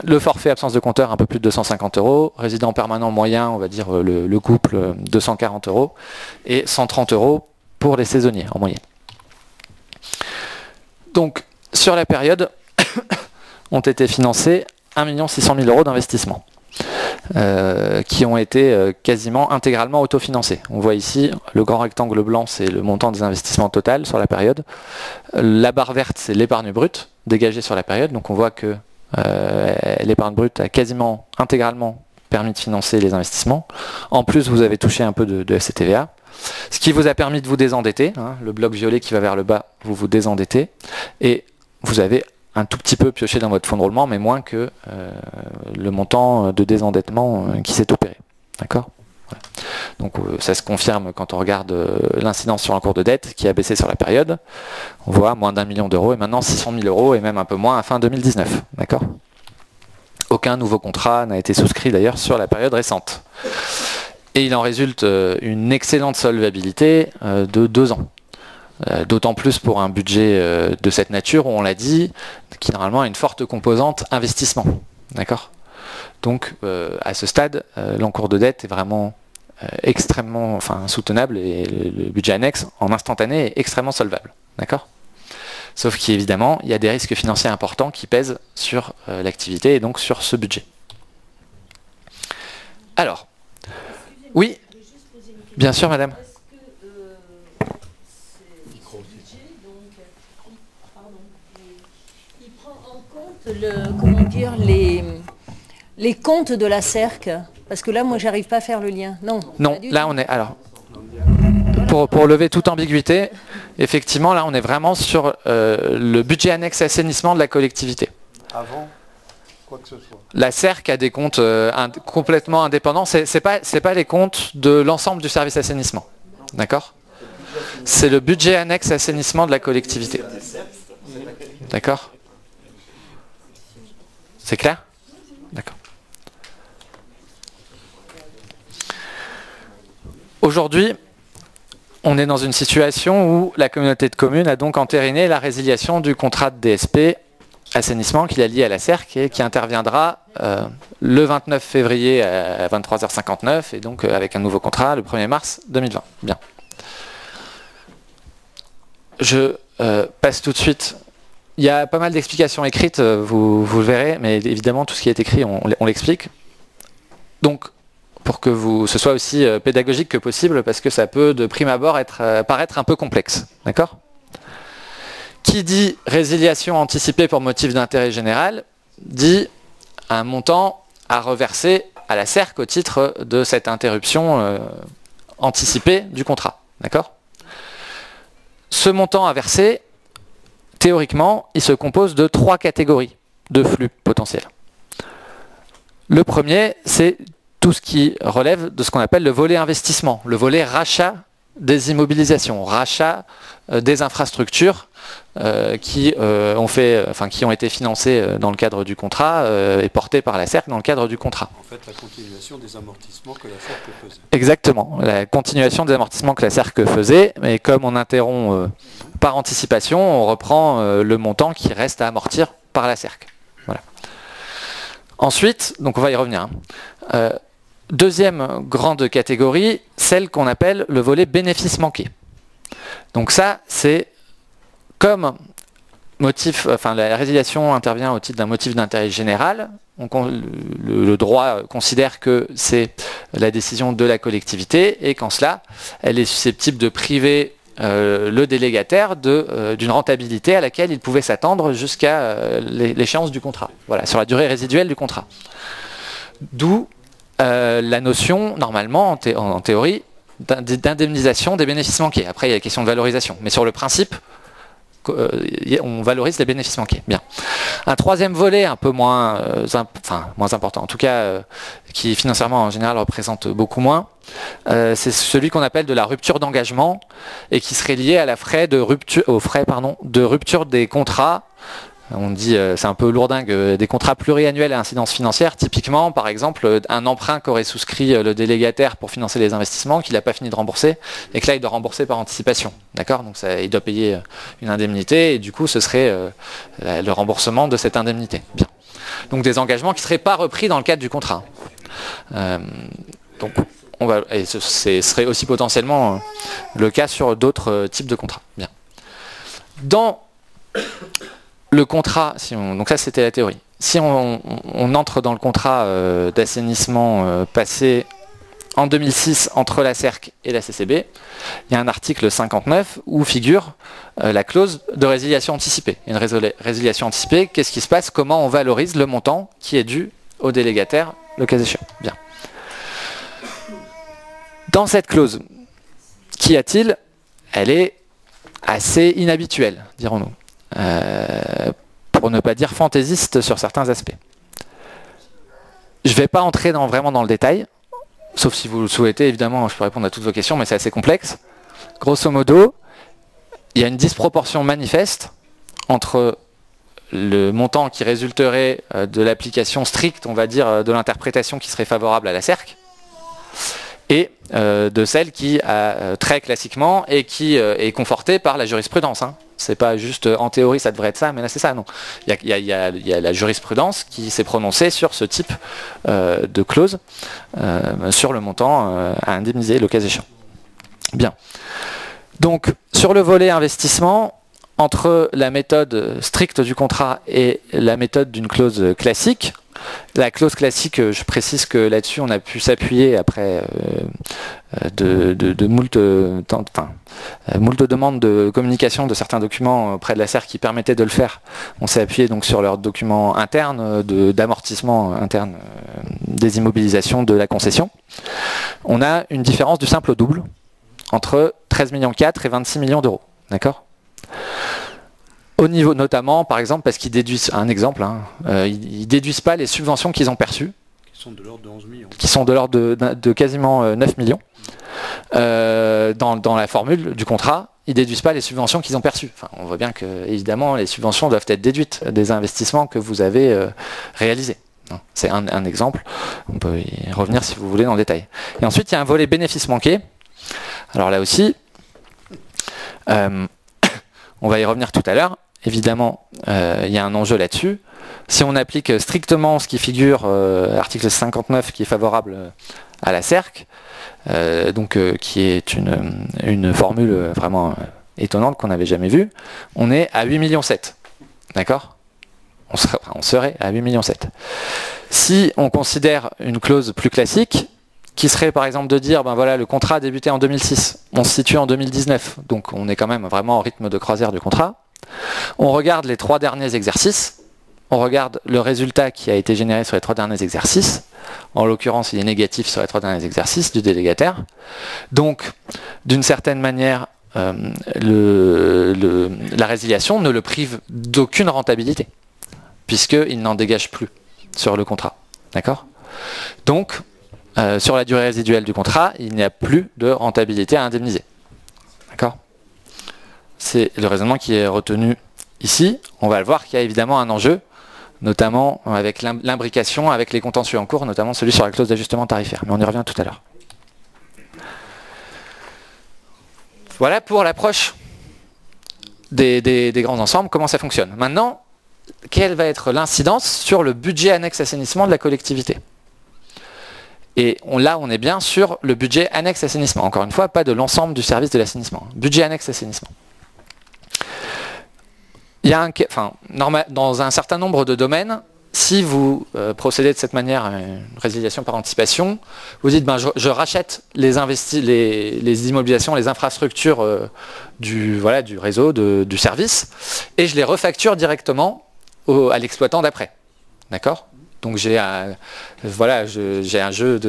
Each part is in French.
Le forfait absence de compteur, un peu plus de 250 €. Résident permanent moyen, on va dire le couple, 240 €. Et 130 € pour les saisonniers, en moyenne. Donc, sur la période, ont été financés 1 600 000 € d'investissement, qui ont été quasiment intégralement autofinancés. On voit ici, le grand rectangle blanc, c'est le montant des investissements total sur la période. La barre verte, c'est l'épargne brute dégagée sur la période. Donc on voit que l'épargne brute a quasiment intégralement permis de financer les investissements. En plus, vous avez touché un peu de FCTVA, ce qui vous a permis de vous désendetter. Hein, le bloc violet qui va vers le bas, vous vous désendettez. Et vous avez un tout petit peu pioché dans votre fonds de roulement, mais moins que le montant de désendettement qui s'est opéré. D'accord ? Voilà. Donc ça se confirme quand on regarde l'incidence sur l'encours de dette qui a baissé sur la période. On voit moins d'1 million d'euros et maintenant 600 000 € et même un peu moins à fin 2019. D'accord ? Aucun nouveau contrat n'a été souscrit d'ailleurs sur la période récente. Et il en résulte une excellente solvabilité de 2 ans. D'autant plus pour un budget de cette nature, où on l'a dit, qui normalement a une forte composante investissement. D'accord ? Donc à ce stade, l'encours de dette est vraiment extrêmement soutenable et le budget annexe en instantané est extrêmement solvable. D'accord ? Sauf qu'évidemment, il y a des risques financiers importants qui pèsent sur l'activité et donc sur ce budget. Alors, oui, bien sûr madame. Les comptes de la CERC, parce que là, moi, j'arrive pas à faire le lien. Non, là, on est... Alors, pour lever toute ambiguïté, effectivement, là, on est vraiment sur le budget annexe assainissement de la collectivité. Avant quoi que ce soit. La CERC a des comptes complètement indépendants. C'est pas les comptes de l'ensemble du service assainissement. D'accord ? C'est le budget annexe assainissement de la collectivité. D'accord ? C'est clair ? D'accord. Aujourd'hui, on est dans une situation où la communauté de communes a donc entériné la résiliation du contrat de DSP assainissement qu'il a lié à la CERC et qui interviendra le 29 février à 23h59 et donc avec un nouveau contrat le 1er mars 2020. Bien. Je passe tout de suite. Il y a pas mal d'explications écrites, vous le verrez, mais évidemment tout ce qui est écrit, on l'explique. Donc, pour que ce soit aussi pédagogique que possible, parce que ça peut de prime abord paraître un peu complexe. D'accord ? Qui dit résiliation anticipée pour motif d'intérêt général, dit un montant à reverser à la CERC au titre de cette interruption anticipée du contrat. D'accord ? Ce montant à verser, théoriquement, il se compose de 3 catégories de flux potentiels. Le premier, c'est tout ce qui relève de ce qu'on appelle le volet investissement, le volet rachat des immobilisations, rachat des infrastructures qui ont été financées dans le cadre du contrat et portées par la CERC dans le cadre du contrat. En fait, la continuation des amortissements que la CERC faisait. Exactement, la continuation des amortissements que la CERC faisait, mais comme on interrompt par anticipation, on reprend le montant qui reste à amortir par la CERC. Voilà. Ensuite, donc on va y revenir. Deuxième grande catégorie, celle qu'on appelle le volet bénéfice manqué. Donc ça, c'est comme motif, la résiliation intervient au titre d'un motif d'intérêt général. Le droit considère que c'est la décision de la collectivité et qu'en cela, elle est susceptible de priver le délégataire d'une rentabilité à laquelle il pouvait s'attendre jusqu'à l'échéance du contrat, voilà, sur la durée résiduelle du contrat. D'où la notion, normalement, en théorie, d'indemnisation des bénéfices manqués. Après, il y a la question de valorisation. Mais sur le principe, on valorise les bénéfices manqués. Bien. Un troisième volet, un peu moins important, en tout cas, qui financièrement en général représente beaucoup moins, c'est celui qu'on appelle de la rupture d'engagement et qui serait lié à aux frais de rupture des contrats. On dit, c'est un peu lourdingue, des contrats pluriannuels à incidence financière. Typiquement, par exemple, un emprunt qu'aurait souscrit le délégataire pour financer les investissements, qu'il n'a pas fini de rembourser, et que là, il doit rembourser par anticipation. D'accord ? Donc, il doit payer une indemnité, et du coup, ce serait le remboursement de cette indemnité. Bien. Donc des engagements qui ne seraient pas repris dans le cadre du contrat. Donc et ce serait aussi potentiellement le cas sur d'autres types de contrats. Bien. Dans le contrat, donc ça c'était la théorie. Si on entre dans le contrat d'assainissement passé en 2006 entre la CERC et la CCB, il y a un article 59 où figure la clause de résiliation anticipée. Une résiliation anticipée, qu'est-ce qui se passe? Comment on valorise le montant qui est dû au délégataire, le cas échéant. Bien. Dans cette clause, qu'y a-t-il? Elle est assez inhabituelle, dirons-nous. Pour ne pas dire fantaisiste sur certains aspects. Je ne vais pas entrer vraiment dans le détail, sauf si vous le souhaitez, évidemment, je peux répondre à toutes vos questions, mais c'est assez complexe. Grosso modo, il y a une disproportion manifeste entre le montant qui résulterait de l'application stricte, on va dire, de l'interprétation qui serait favorable à la CERC, et de celle qui, très classiquement, et qui est confortée par la jurisprudence. C'est pas juste en théorie ça devrait être ça, mais là c'est ça, non. Il y a la jurisprudence qui s'est prononcée sur ce type de clause, sur le montant à indemniser le cas échéant. Bien. Donc, sur le volet investissement, entre la méthode stricte du contrat et la méthode d'une clause classique, la clause classique, je précise que là-dessus on a pu s'appuyer après moult demandes de communication de certains documents auprès de la CERC qui permettaient de le faire. On s'est appuyé donc sur leurs documents internes d'amortissement interne des immobilisations de la concession. On a une différence du simple au double entre 13,4 millions et 26 millions d'euros. D'accord ? Au niveau notamment, par exemple, parce qu'ils déduisent, un exemple, ils déduisent pas les subventions qu'ils ont perçues. Qui sont de l'ordre de 11 millions. Qui sont de l'ordre de quasiment 9 millions. Dans la formule du contrat, ils déduisent pas les subventions qu'ils ont perçues. Enfin, on voit bien que, évidemment, les subventions doivent être déduites des investissements que vous avez réalisés. C'est un exemple. On peut y revenir si vous voulez dans le détail. Et ensuite, il y a un volet bénéfice manqué. Alors là aussi, on va y revenir tout à l'heure. Évidemment, il y a un enjeu là-dessus. Si on applique strictement ce qui figure, article 59 qui est favorable à la CERC, qui est une formule vraiment étonnante qu'on n'avait jamais vue, on est à 8,7 millions. D'accord ? On serait à 8,7 millions. Si on considère une clause plus classique, qui serait par exemple de dire, ben voilà, le contrat a débuté en 2006, on se situe en 2019, donc on est quand même vraiment au rythme de croisière du contrat. On regarde les 3 derniers exercices, on regarde le résultat qui a été généré sur les 3 derniers exercices, en l'occurrence il est négatif sur les 3 derniers exercices du délégataire. Donc, d'une certaine manière, la résiliation ne le prive d'aucune rentabilité, puisqu'il n'en dégage plus sur le contrat. D'accord ? Donc, sur la durée résiduelle du contrat, il n'y a plus de rentabilité à indemniser. D'accord ? C'est le raisonnement qui est retenu ici. On va le voir qu'il y a évidemment un enjeu, notamment avec l'imbrication avec les contentieux en cours, notamment celui sur la clause d'ajustement tarifaire. Mais on y revient tout à l'heure. Voilà pour l'approche des grands ensembles, comment ça fonctionne. Maintenant, quelle va être l'incidence sur le budget annexe assainissement de la collectivité ? Et là, on est bien sur le budget annexe assainissement. Encore une fois, pas de l'ensemble du service de l'assainissement. Budget annexe assainissement. Il y a dans un certain nombre de domaines, si vous procédez de cette manière à une résiliation par anticipation, vous dites je rachète les immobilisations, les infrastructures du réseau, du service, et je les refacture directement à l'exploitant d'après. D'accord ? Donc j'ai un jeu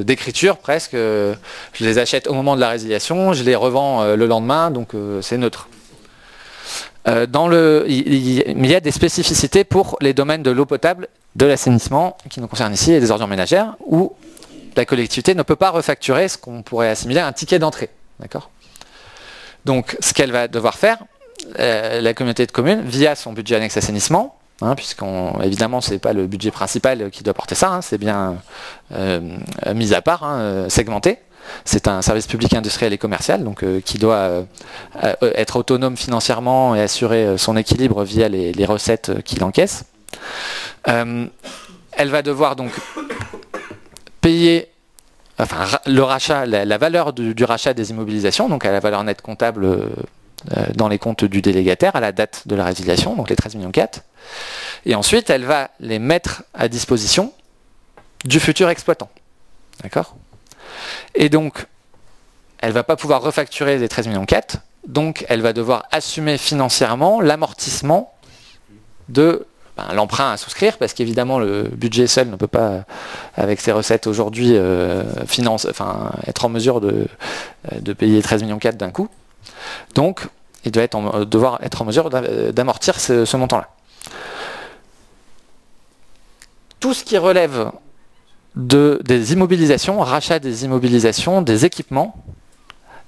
d'écriture presque. Je les achète au moment de la résiliation, je les revends le lendemain, donc c'est neutre. Mais il y a des spécificités pour les domaines de l'eau potable, de l'assainissement, qui nous concernent ici, et des ordures ménagères, où la collectivité ne peut pas refacturer ce qu'on pourrait assimiler à un ticket d'entrée. D'accord ? Donc ce qu'elle va devoir faire, la communauté de communes, via son budget annexe assainissement, évidemment, ce n'est pas le budget principal qui doit porter ça, c'est bien mis à part, segmenté. C'est un service public industriel et commercial, donc qui doit être autonome financièrement et assurer son équilibre via les recettes qu'il encaisse. Elle va devoir donc payer le rachat, la valeur du rachat des immobilisations, donc à la valeur nette comptable dans les comptes du délégataire à la date de la résiliation, donc les 13,4 millions. Et ensuite, elle va les mettre à disposition du futur exploitant. D'accord ? Et donc, elle ne va pas pouvoir refacturer les 13,4 millions, donc elle va devoir assumer financièrement l'amortissement de l'emprunt à souscrire, parce qu'évidemment le budget seul ne peut pas, avec ses recettes aujourd'hui, être en mesure de payer 13,4 millions d'un coup. Donc, il doit devoir être en mesure d'amortir ce montant-là. Tout ce qui relève des immobilisations, rachat des immobilisations, des équipements,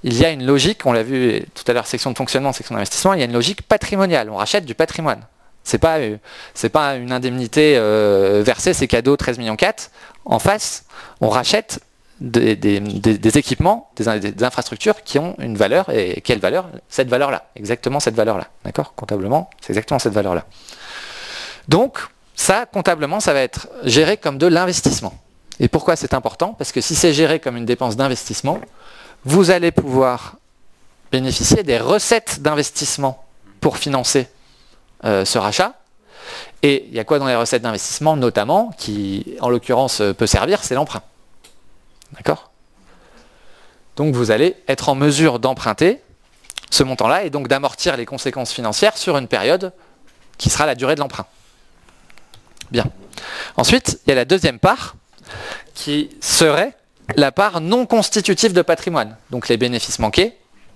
il y a une logique, on l'a vu tout à l'heure, section de fonctionnement, section d'investissement, il y a une logique patrimoniale, on rachète du patrimoine. C'est pas une indemnité versée, c'est cadeau 13,4 millions. En face, on rachète des équipements, des infrastructures qui ont une valeur. Et quelle valeur ? Cette valeur-là, exactement cette valeur-là. D'accord ? Comptablement, c'est exactement cette valeur-là. Donc, ça, comptablement, ça va être géré comme de l'investissement. Et pourquoi c'est important ? Parce que si c'est géré comme une dépense d'investissement, vous allez pouvoir bénéficier des recettes d'investissement pour financer ce rachat. Et il y a quoi dans les recettes d'investissement, notamment, qui en l'occurrence peut servir, c'est l'emprunt. D'accord ? Donc vous allez être en mesure d'emprunter ce montant-là et donc d'amortir les conséquences financières sur une période qui sera la durée de l'emprunt. Bien. Ensuite, il y a la deuxième part qui serait la part non constitutive de patrimoine. Donc les bénéfices manqués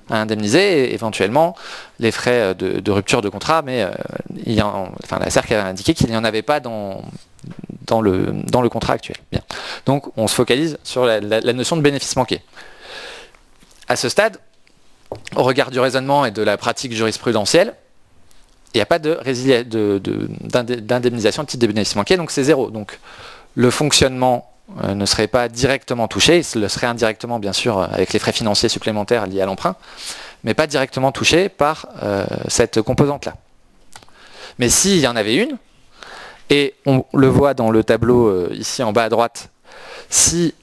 à indemniser et éventuellement les frais de rupture de contrat, mais la CERC a indiqué qu'il n'y en avait pas dans le contrat actuel. Bien. Donc on se focalise sur la notion de bénéfice manqué. À ce stade, au regard du raisonnement et de la pratique jurisprudentielle, il n'y a pas d'indemnisation de titre de bénéfice manqué, donc c'est zéro. Donc le fonctionnement ne serait pas directement touché, il le serait indirectement bien sûr avec les frais financiers supplémentaires liés à l'emprunt, mais pas directement touché par cette composante-là. Mais s'il y en avait une, et on le voit dans le tableau ici en bas à droite, si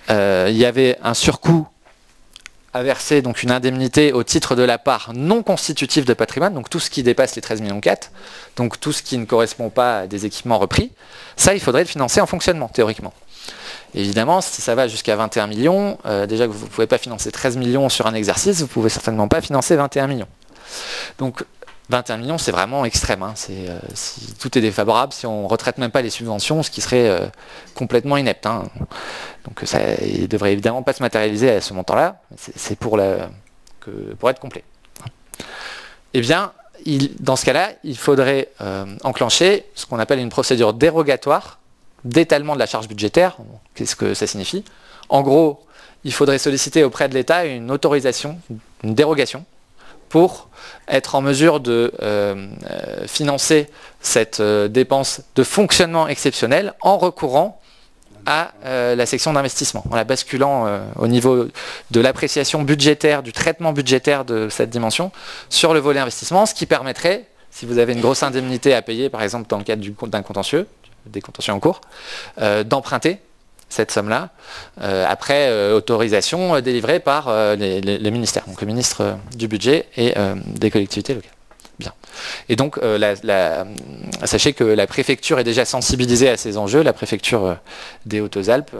il y avait un surcoût à verser, donc une indemnité au titre de la part non constitutive de patrimoine, donc tout ce qui dépasse les 13,4 millions, donc tout ce qui ne correspond pas à des équipements repris, ça il faudrait le financer en fonctionnement, théoriquement. Évidemment, si ça va jusqu'à 21 millions, déjà que vous ne pouvez pas financer 13 millions sur un exercice, vous ne pouvez certainement pas financer 21 millions. Donc 21 millions, c'est vraiment extrême. Hein. Si tout est défavorable, si on ne retraite même pas les subventions, ce qui serait complètement inepte. Hein. Donc il ne devrait évidemment pas se matérialiser à ce montant-là. C'est pour être complet. Eh bien, dans ce cas-là, il faudrait enclencher ce qu'on appelle une procédure dérogatoire d'étalement de la charge budgétaire. Qu'est-ce que ça signifie ? En gros, il faudrait solliciter auprès de l'État une autorisation, une dérogation, pour être en mesure de financer cette dépense de fonctionnement exceptionnel en recourant à la section d'investissement, en la basculant au niveau de l'appréciation budgétaire, du traitement budgétaire de cette dimension sur le volet investissement, ce qui permettrait, si vous avez une grosse indemnité à payer, par exemple dans le cadre d'un contentieux, des contentieux en cours, d'emprunter cette somme-là, après autorisation délivrée par les ministères, donc le ministre du budget et des collectivités locales. Bien. Et donc, sachez que la préfecture est déjà sensibilisée à ces enjeux. La préfecture des Hautes-Alpes,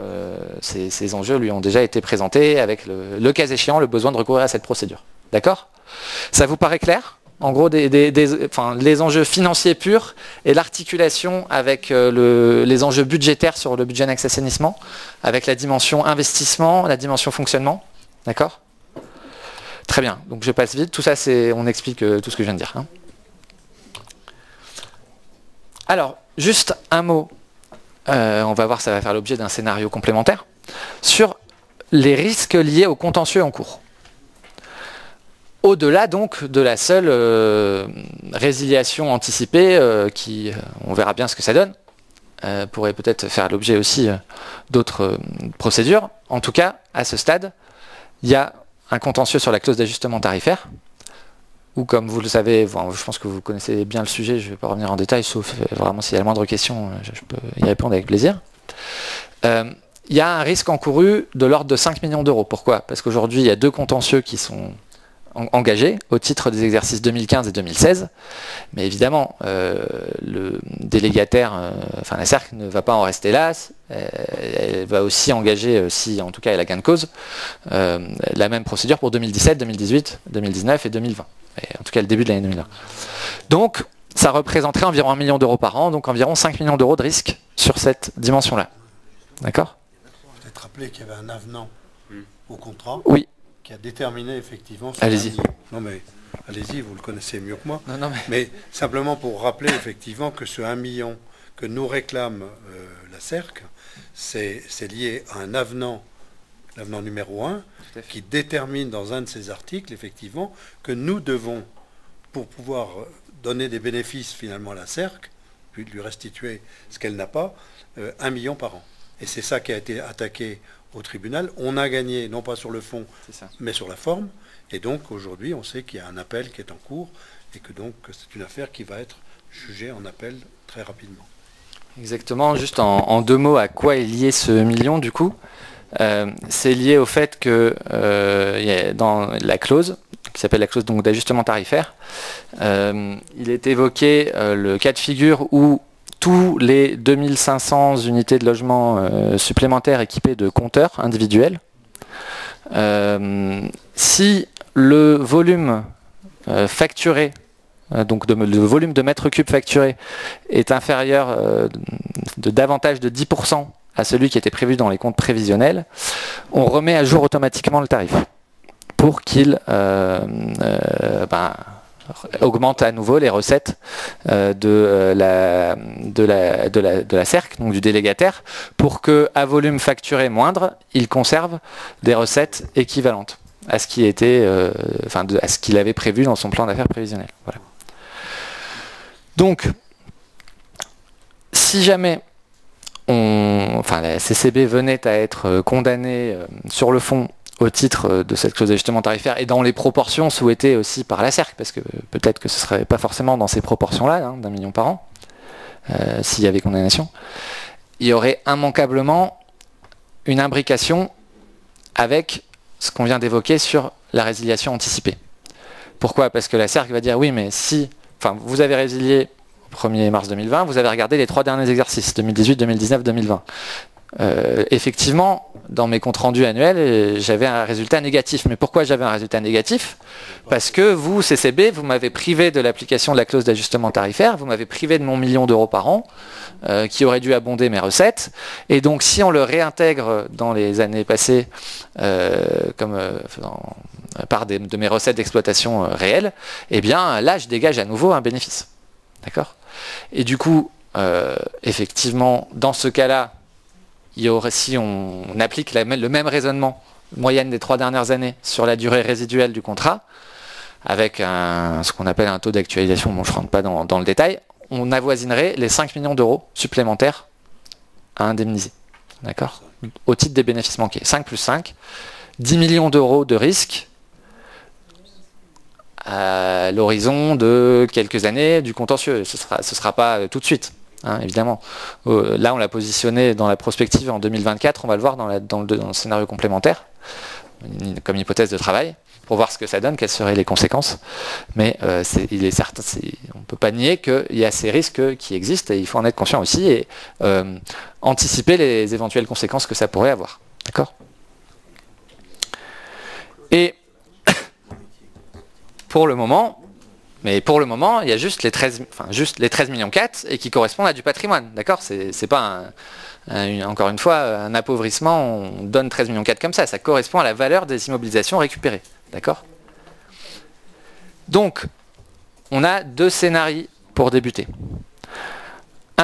ces enjeux lui ont déjà été présentés avec, le cas échéant, le besoin de recourir à cette procédure. D'accord ? Ça vous paraît clair ? En gros, les enjeux financiers purs et l'articulation avec les enjeux budgétaires sur le budget annexe assainissement, avec la dimension investissement, la dimension fonctionnement. D'accord ? Très bien. Donc je passe vite. Tout ça, on explique tout ce que je viens de dire. Hein. Alors, juste un mot. On va voir, ça va faire l'objet d'un scénario complémentaire sur les risques liés au contentieux en cours. Au-delà donc de la seule résiliation anticipée, qui, on verra bien ce que ça donne, pourrait peut-être faire l'objet aussi d'autres procédures. En tout cas, à ce stade, il y a un contentieux sur la clause d'ajustement tarifaire, ou comme vous le savez, bon, je pense que vous connaissez bien le sujet, je ne vais pas revenir en détail, sauf vraiment s'il y a la moindre question, je peux y répondre avec plaisir. Il y a un risque encouru de l'ordre de 5 millions d'euros. Pourquoi? Parce qu'aujourd'hui, il y a 2 contentieux qui sont engagés au titre des exercices 2015 et 2016. Mais évidemment, le délégataire, enfin la CERC ne va pas en rester là. Elle va aussi engager, si en tout cas elle a gain de cause, la même procédure pour 2017, 2018, 2019 et 2020. Et en tout cas le début de l'année 2020. Donc, ça représenterait environ 1 million d'euros par an, donc environ 5 millions d'euros de risque sur cette dimension-là. D'accord? Peut-être rappeler qu'il y avait un avenant au contrat. Oui. Qui a déterminé effectivement... Allez-y. Non mais, allez-y, vous le connaissez mieux que moi. Non, mais simplement pour rappeler effectivement que ce 1 million que nous réclame la CERC, c'est lié à un avenant, l'avenant numéro 1, qui détermine dans un de ces articles, effectivement, que nous devons, pour pouvoir donner des bénéfices finalement à la CERC, puis lui restituer ce qu'elle n'a pas, 1 million par an. Et c'est ça qui a été attaqué au tribunal. On a gagné, non pas sur le fond, mais sur la forme. Et donc, aujourd'hui, on sait qu'il y a un appel qui est en cours et que donc, c'est une affaire qui va être jugée en appel très rapidement. Exactement. Juste en 2 mots, à quoi est lié ce million, du coup? C'est lié au fait que dans la clause, qui s'appelle la clause d'ajustement tarifaire, il est évoqué le cas de figure où tous les 2500 unités de logement supplémentaires équipées de compteurs individuels, si le volume facturé, donc le volume de mètres cubes facturé est inférieur de davantage de 10% à celui qui était prévu dans les comptes prévisionnels, on remet à jour automatiquement le tarif pour qu'il augmente à nouveau les recettes de la CERC, donc du délégataire, pour que, à volume facturé moindre, il conserve des recettes équivalentes à ce qui était, à ce qu'il avait prévu dans son plan d'affaires prévisionnel. Voilà. Donc, si jamais la CCB venait à être condamnée sur le fond au titre de cette clause d'ajustement tarifaire et dans les proportions souhaitées aussi par la CERC, parce que peut-être que ce ne serait pas forcément dans ces proportions-là, d'1 million par an, s'il y avait condamnation, il y aurait immanquablement une imbrication avec ce qu'on vient d'évoquer sur la résiliation anticipée. Pourquoi? Parce que la CERC va dire oui, mais si, vous avez résilié au 1er mars 2020, vous avez regardé les 3 derniers exercices, 2018, 2019, 2020. Effectivement, dans mes comptes rendus annuels, j'avais un résultat négatif. Mais pourquoi j'avais un résultat négatif? Parce que vous, CCB, vous m'avez privé de l'application de la clause d'ajustement tarifaire, vous m'avez privé de mon 1 million d'euros par an, qui aurait dû abonder mes recettes. Et donc, si on le réintègre dans les années passées, par de mes recettes d'exploitation réelles, eh bien, là, je dégage à nouveau un bénéfice. D'accord? Et du coup, effectivement, dans ce cas-là, si on applique le même raisonnement, moyenne des 3 dernières années, sur la durée résiduelle du contrat, avec ce qu'on appelle un taux d'actualisation, je ne rentre pas dans le détail, on avoisinerait les 5 millions d'euros supplémentaires à indemniser. D'accord? Au titre des bénéfices manqués. 5 plus 5, 10 millions d'euros de risque à l'horizon de quelques années du contentieux. Ce sera pas tout de suite. Évidemment. Là, on l'a positionné dans la prospective en 2024, on va le voir dans le scénario complémentaire, comme hypothèse de travail, pour voir ce que ça donne, quelles seraient les conséquences. Mais il est certain, on ne peut pas nier qu'il y a ces risques qui existent et il faut en être conscient aussi et anticiper les éventuelles conséquences que ça pourrait avoir. D'accord? Et pour le moment, il y a juste les 13 millions 4 et qui correspondent à du patrimoine. D'accord? C'est pas encore une fois un appauvrissement, on donne 13 millions 4 comme ça. Ça correspond à la valeur des immobilisations récupérées. D'accord? Donc, on a 2 scénarios pour débuter.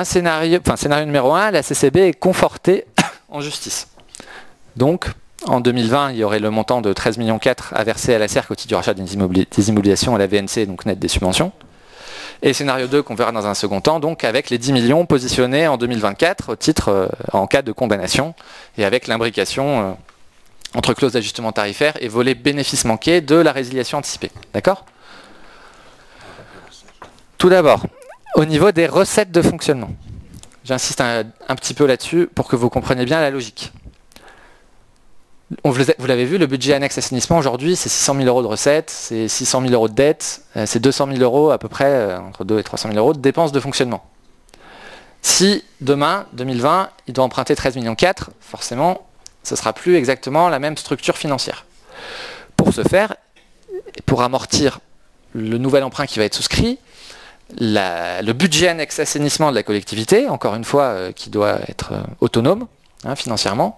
Scénario numéro 1, la CCB est confortée en justice. Donc, en 2020, il y aurait le montant de 13 millions 4 à verser à la CERC au titre du rachat des immobilisations à la VNC, donc net des subventions. Et scénario 2 qu'on verra dans un second temps, donc avec les 10 millions positionnés en 2024 au titre en cas de condamnation et avec l'imbrication entre clause d'ajustement tarifaire et volet bénéfice manqué de la résiliation anticipée. D'accord? Tout d'abord, au niveau des recettes de fonctionnement. J'insiste un petit peu là-dessus pour que vous compreniez bien la logique. Vous l'avez vu, le budget annexe assainissement aujourd'hui, c'est 600 000 euros de recettes, c'est 600 000 euros de dettes, c'est 200 000 euros à peu près, entre 2 et 300 000 euros de dépenses de fonctionnement. Si demain, 2020, il doit emprunter 13,4 millions, forcément, ce ne sera plus exactement la même structure financière. Pour ce faire, pour amortir le nouvel emprunt qui va être souscrit, le budget annexe assainissement de la collectivité, encore une fois, qui doit être autonome, financièrement,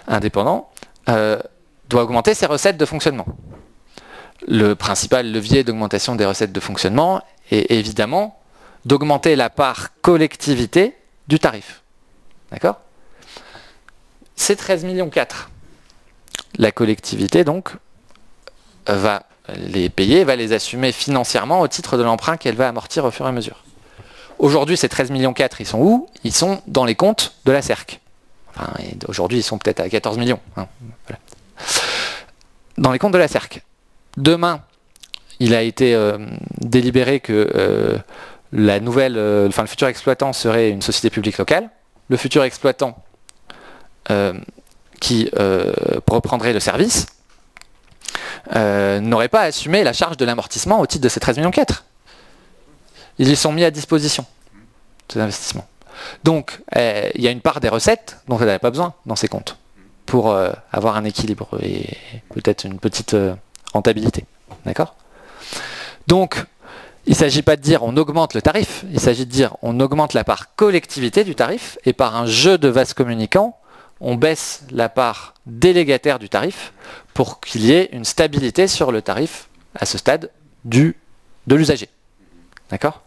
indépendant, doit augmenter ses recettes de fonctionnement. Le principal levier d'augmentation des recettes de fonctionnement est évidemment d'augmenter la part collectivité du tarif. D'accord ? C'est 13,4 millions. La collectivité, donc, va les payer, va les assumer financièrement au titre de l'emprunt qu'elle va amortir au fur et à mesure. Aujourd'hui, ces 13,4 millions, ils sont où ? Ils sont dans les comptes de la CERC. Enfin, aujourd'hui, ils sont peut-être à 14 millions. Voilà. Dans les comptes de la CERC. Demain, il a été délibéré que le futur exploitant serait une société publique locale. Le futur exploitant qui reprendrait le service n'aurait pas assumé la charge de l'amortissement au titre de ces 13,4 millions. Ils y sont mis à disposition, ces investissements. Donc, il y a une part des recettes dont elle n'avait pas besoin dans ces comptes pour avoir un équilibre et peut-être une petite rentabilité. D'accord ? Donc, il ne s'agit pas de dire on augmente le tarif, il s'agit de dire on augmente la part collectivité du tarif et par un jeu de vases communicants, on baisse la part délégataire du tarif pour qu'il y ait une stabilité sur le tarif à ce stade de l'usager. D'accord ?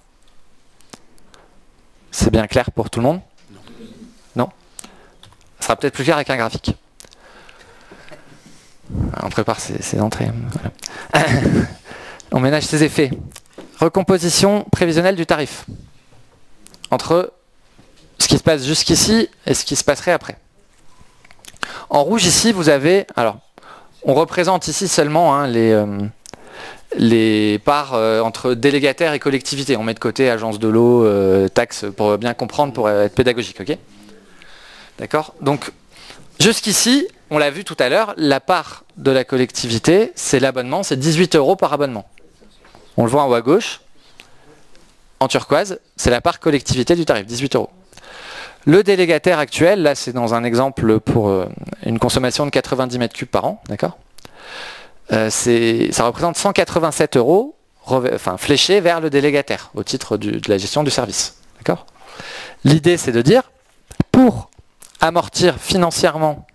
C'est bien clair pour tout le monde ? Non ? Ça sera peut-être plus clair avec un graphique. On prépare ses entrées. Voilà. On ménage ses effets. Recomposition prévisionnelle du tarif. Entre ce qui se passe jusqu'ici et ce qui se passerait après. En rouge ici, vous avez... Alors, on représente ici seulement les parts entre délégataires et collectivité. On met de côté agence de l'eau, taxes, pour bien comprendre, pour être pédagogique. Ok ? D'accord ? Donc, jusqu'ici, on l'a vu tout à l'heure, la part de la collectivité, c'est l'abonnement, c'est 18 € par abonnement. On le voit en haut à gauche. En turquoise, c'est la part collectivité du tarif, 18 €. Le délégataire actuel, là c'est dans un exemple pour une consommation de 90 m3 par an, d'accord ? Ça représente 187 € fléchés vers le délégataire au titre de la gestion du service. D'accord ? L'idée c'est de dire, pour amortir financièrement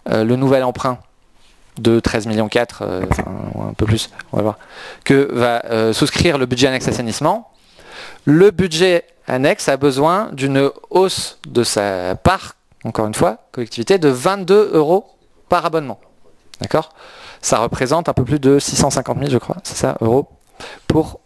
le nouvel emprunt de 13,4 millions, un peu plus, on va voir, que va souscrire le budget annexe assainissement, le budget annexe a besoin d'une hausse de sa part, encore une fois, collectivité, de 22 € par abonnement. D'accord ? Ça représente un peu plus de 650 000, je crois, c'est ça, euros, pour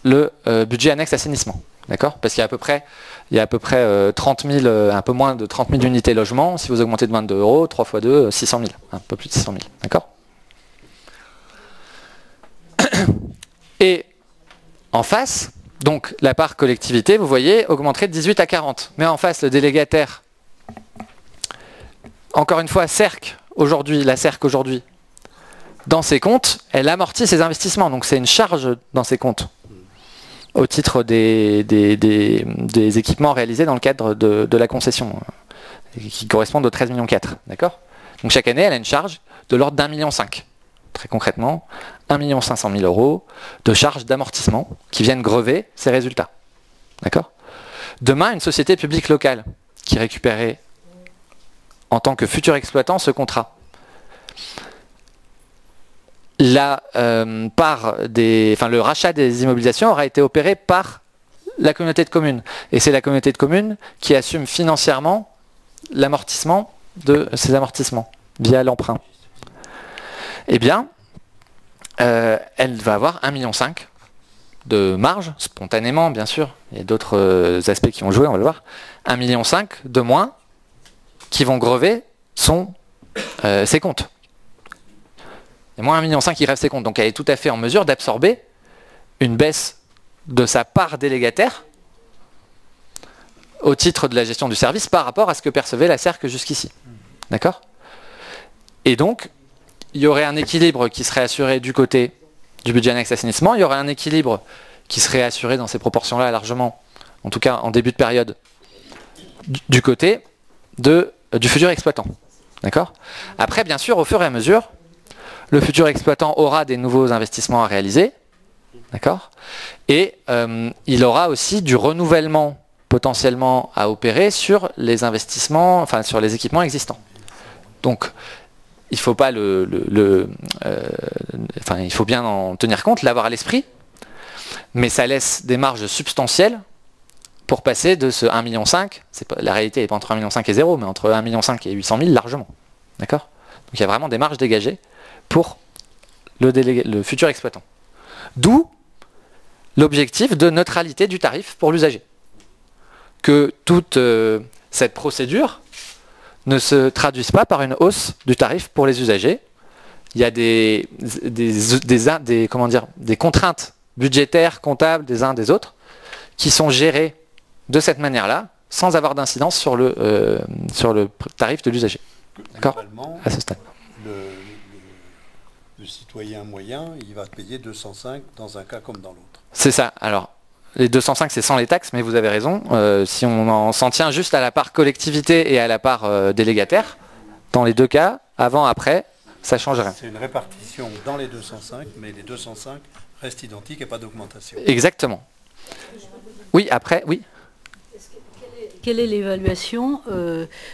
le budget annexe assainissement. D'accord ? Parce qu'il y a à peu près 30 000, un peu moins de 30 000 unités logement. Si vous augmentez de 22 €, 3 x 2, 600 000. Un peu plus de 600 000. D'accord ? Et en face, donc la part collectivité, vous voyez, augmenterait de 18 à 40. Mais en face, le délégataire, encore une fois, la CERC aujourd'hui, dans ses comptes, elle amortit ses investissements. Donc c'est une charge dans ses comptes au titre des équipements réalisés dans le cadre de la concession, qui correspondent aux 13,4 millions. D'accord ? Donc chaque année, elle a une charge de l'ordre d'1,5 million. Très concrètement, 1 500 000 € de charges d'amortissement qui viennent grever ces résultats. D'accord ? Demain, une société publique locale qui récupérait en tant que futur exploitant ce contrat. Le rachat des immobilisations aura été opéré par la communauté de communes. Et c'est la communauté de communes qui assume financièrement l'amortissement de ces amortissements via l'emprunt. Eh bien, elle va avoir 1,5 million de marge, spontanément bien sûr. Il y a d'autres aspects qui vont jouer, on va le voir. 1,5 million de moins qui vont grever ses comptes. Il y a moins 1,5 million qui grève ses comptes. Donc elle est tout à fait en mesure d'absorber une baisse de sa part délégataire au titre de la gestion du service par rapport à ce que percevait la CERC jusqu'ici. D'accord ? Et donc, il y aurait un équilibre qui serait assuré du côté du budget annexe assainissement, il y aurait un équilibre qui serait assuré dans ces proportions-là largement, en tout cas en début de période, du côté du futur exploitant. D'accord ? Après, bien sûr, au fur et à mesure, le futur exploitant aura des nouveaux investissements à réaliser, d'accord ? Et il aura aussi du renouvellement potentiellement à opérer sur les investissements, enfin sur les équipements existants. Donc, il faut pas il faut bien en tenir compte, l'avoir à l'esprit, mais ça laisse des marges substantielles pour passer de ce 1,5 million, la réalité n'est pas entre 1,5 million et 0, mais entre 1,5 million et 800 000 largement. D'accord ? Donc il y a vraiment des marges dégagées pour le futur exploitant. D'où l'objectif de neutralité du tarif pour l'usager. Que toute cette procédure ne se traduise pas par une hausse du tarif pour les usagers. Il y a des contraintes budgétaires, comptables des uns des autres, qui sont gérées de cette manière-là, sans avoir d'incidence sur le tarif de l'usager. D'accord ? À ce stade. Le citoyen moyen, il va payer 205 dans un cas comme dans l'autre. C'est ça. Alors, les 205, c'est sans les taxes, mais vous avez raison. Si on s'en tient juste à la part collectivité et à la part délégataire, dans les deux cas, avant, après, ça change rien. C'est une répartition dans les 205, mais les 205 restent identiques et pas d'augmentation. Exactement. Oui, après, oui. Quelle est l'évaluation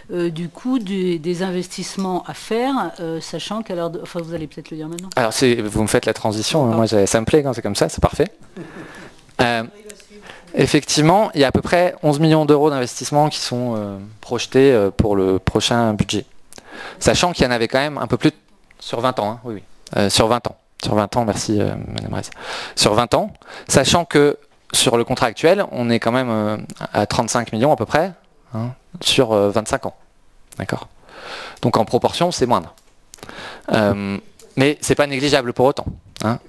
du coût des investissements à faire, sachant qu'à l'heure de... Enfin, vous allez peut-être le dire maintenant. Alors, vous me faites la transition. Moi, ça me plaît quand c'est comme ça, c'est parfait. Effectivement, il y a à peu près 11 millions d'euros d'investissements qui sont projetés pour le prochain budget. Sachant qu'il y en avait quand même un peu plus sur 20 ans. Hein, oui. Sur 20 ans. Sur 20 ans, merci Madame Rez. Sur 20 ans, sachant que sur le contrat actuel, on est quand même à 35 millions à peu près, hein, sur 25 ans. D'accord ? Donc en proportion, c'est moindre. Mais c'est pas négligeable pour autant. Hein,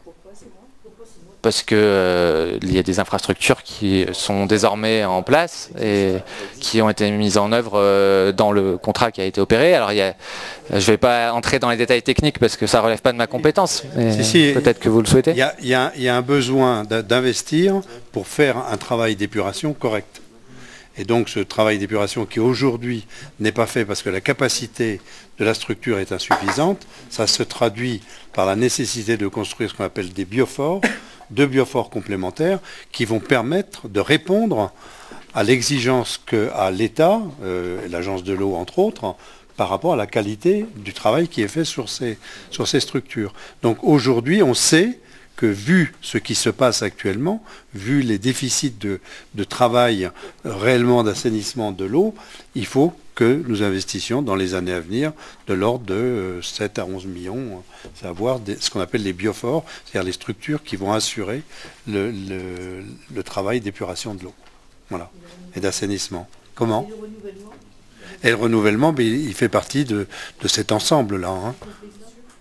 parce que il y a des infrastructures qui sont désormais en place et qui ont été mises en œuvre dans le contrat qui a été opéré. Alors je ne vais pas entrer dans les détails techniques parce que ça ne relève pas de ma compétence, mais peut-être que vous le souhaitez. Il y a un besoin d'investir pour faire un travail d'épuration correct. Et donc ce travail d'épuration qui aujourd'hui n'est pas fait parce que la capacité de la structure est insuffisante, ça se traduit par la nécessité de construire ce qu'on appelle des biophores, 2 biophores complémentaires qui vont permettre de répondre à l'exigence qu'a l'État, l'Agence de l'eau entre autres, par rapport à la qualité du travail qui est fait sur ces structures. Donc aujourd'hui, on sait que vu ce qui se passe actuellement, vu les déficits de travail réellement d'assainissement de l'eau, il faut que nous investissions dans les années à venir de l'ordre de 7 à 11 millions, savoir ce qu'on appelle les biophores, c'est-à-dire les structures qui vont assurer le travail d'épuration de l'eau. Voilà. Et d'assainissement. Comment ? Et le renouvellement, il fait partie de cet ensemble-là. Hein.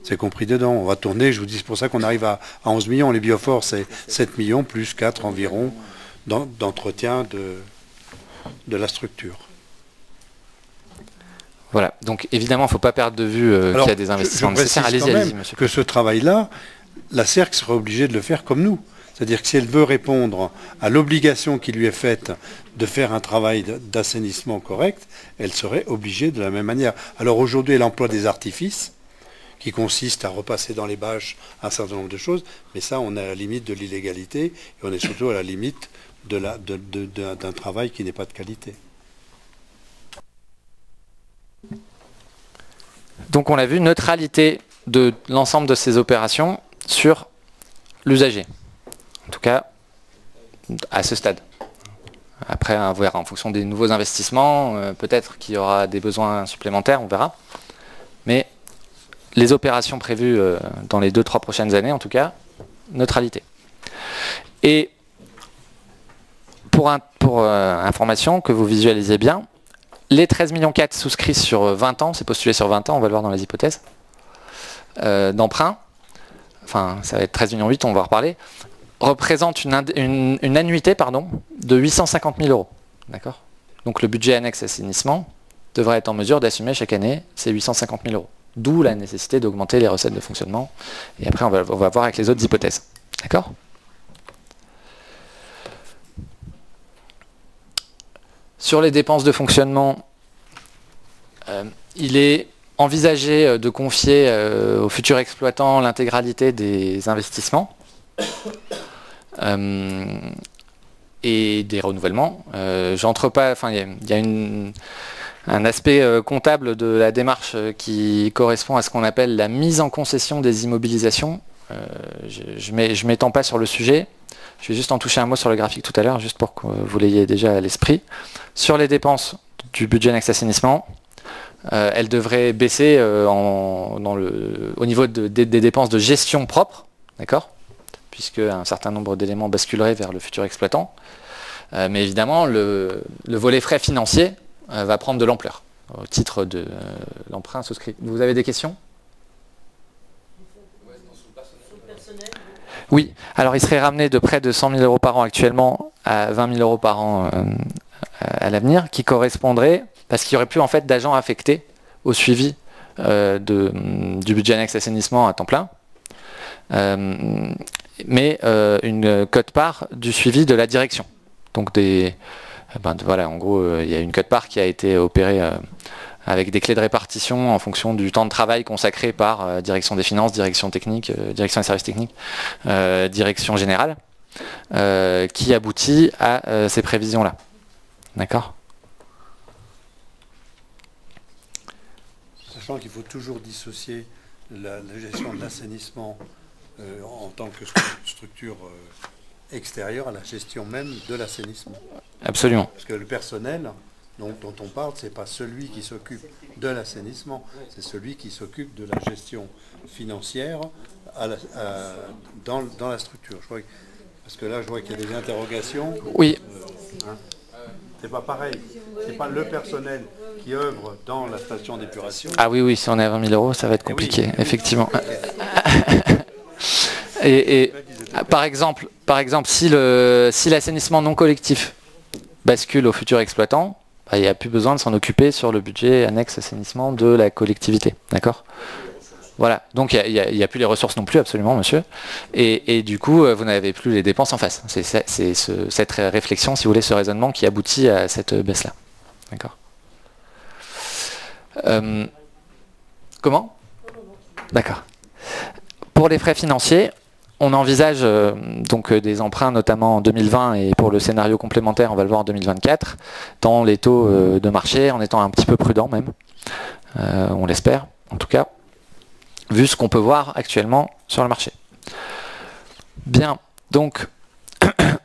C'est compris dedans. On va tourner, je vous dis, c'est pour ça qu'on arrive à 11 millions. Les biophores, c'est 7 millions plus 4 environ d'entretien de la structure. Voilà, donc évidemment, il ne faut pas perdre de vue qu'il y a des investissements nécessaires. Allez-y, monsieur. Que ce travail-là, la CERC sera obligée de le faire comme nous. C'est-à-dire que si elle veut répondre à l'obligation qui lui est faite de faire un travail d'assainissement correct, elle serait obligée de la même manière. Alors aujourd'hui, elle emploie des artifices qui consistent à repasser dans les bâches un certain nombre de choses, mais ça, on est à la limite de l'illégalité et on est surtout à la limite d'un travail qui n'est pas de qualité. Donc on l'a vu, neutralité de l'ensemble de ces opérations sur l'usager. En tout cas, à ce stade. Après, on verra en fonction des nouveaux investissements, peut-être qu'il y aura des besoins supplémentaires, on verra. Mais les opérations prévues dans les 2-3 prochaines années, en tout cas, neutralité. Et pour information, que vous visualisez bien, les 13,4 millions souscrits sur 20 ans, c'est postulé sur 20 ans, on va le voir dans les hypothèses, d'emprunt, enfin ça va être 13,8 millions, on va en reparler, représente une annuité de 850 000 euros. D'accord. Donc le budget annexe assainissement devrait être en mesure d'assumer chaque année ces 850 000 euros. D'où la nécessité d'augmenter les recettes de fonctionnement. Et après, on va voir avec les autres hypothèses. D'accord ? Sur les dépenses de fonctionnement, il est envisagé de confier au futur exploitant l'intégralité des investissements et des renouvellements. J'entre pas, enfin, il y a un aspect comptable de la démarche qui correspond à ce qu'on appelle la mise en concession des immobilisations. Je ne m'étends pas sur le sujet. Je vais juste en toucher un mot sur le graphique tout à l'heure, juste pour que vous l'ayez déjà à l'esprit. Sur les dépenses du budget annexe assainissement, elles devraient baisser au niveau des dépenses de gestion propre, d'accord, puisque un certain nombre d'éléments basculeraient vers le futur exploitant. Mais évidemment, le volet frais financiers va prendre de l'ampleur au titre de l'emprunt souscrit. Vous avez des questions ? Oui, alors il serait ramené de près de 100 000 euros par an actuellement à 20 000 euros par an à l'avenir, qui correspondrait, parce qu'il n'y aurait plus en fait d'agents affectés au suivi du budget annexe assainissement à temps plein, mais une quote-part du suivi de la direction. Donc voilà, en gros, il y a une quote-part qui a été opérée avec des clés de répartition en fonction du temps de travail consacré par direction des finances, direction technique, direction des services techniques, direction générale, qui aboutit à ces prévisions-là. D'accord ? Sachant qu'il faut toujours dissocier la gestion de l'assainissement en tant que structure extérieure à la gestion même de l'assainissement. Absolument. Parce que le personnel dont on parle, ce n'est pas celui qui s'occupe de l'assainissement, c'est celui qui s'occupe de la gestion financière dans la structure. Parce que là, je vois qu'il y a des interrogations. Oui. C'est pas pareil. C'est pas le personnel qui œuvre dans la station d'épuration. Ah oui, si on est à 20 000 euros, ça va être compliqué, effectivement. Et par exemple, si l'assainissement non collectif bascule au futur exploitant, il n'y a plus besoin de s'en occuper sur le budget annexe assainissement de la collectivité. D'accord ? Voilà, donc il n'y a plus les ressources non plus, absolument, monsieur. Et du coup, vous n'avez plus les dépenses en face. C'est cette réflexion, si vous voulez, ce raisonnement qui aboutit à cette baisse-là. D'accord. Comment ? D'accord. Pour les frais financiers, on envisage donc des emprunts notamment en 2020 et pour le scénario complémentaire, on va le voir en 2024, dans les taux de marché, en étant un petit peu prudent même. On l'espère, en tout cas, vu ce qu'on peut voir actuellement sur le marché. Bien, donc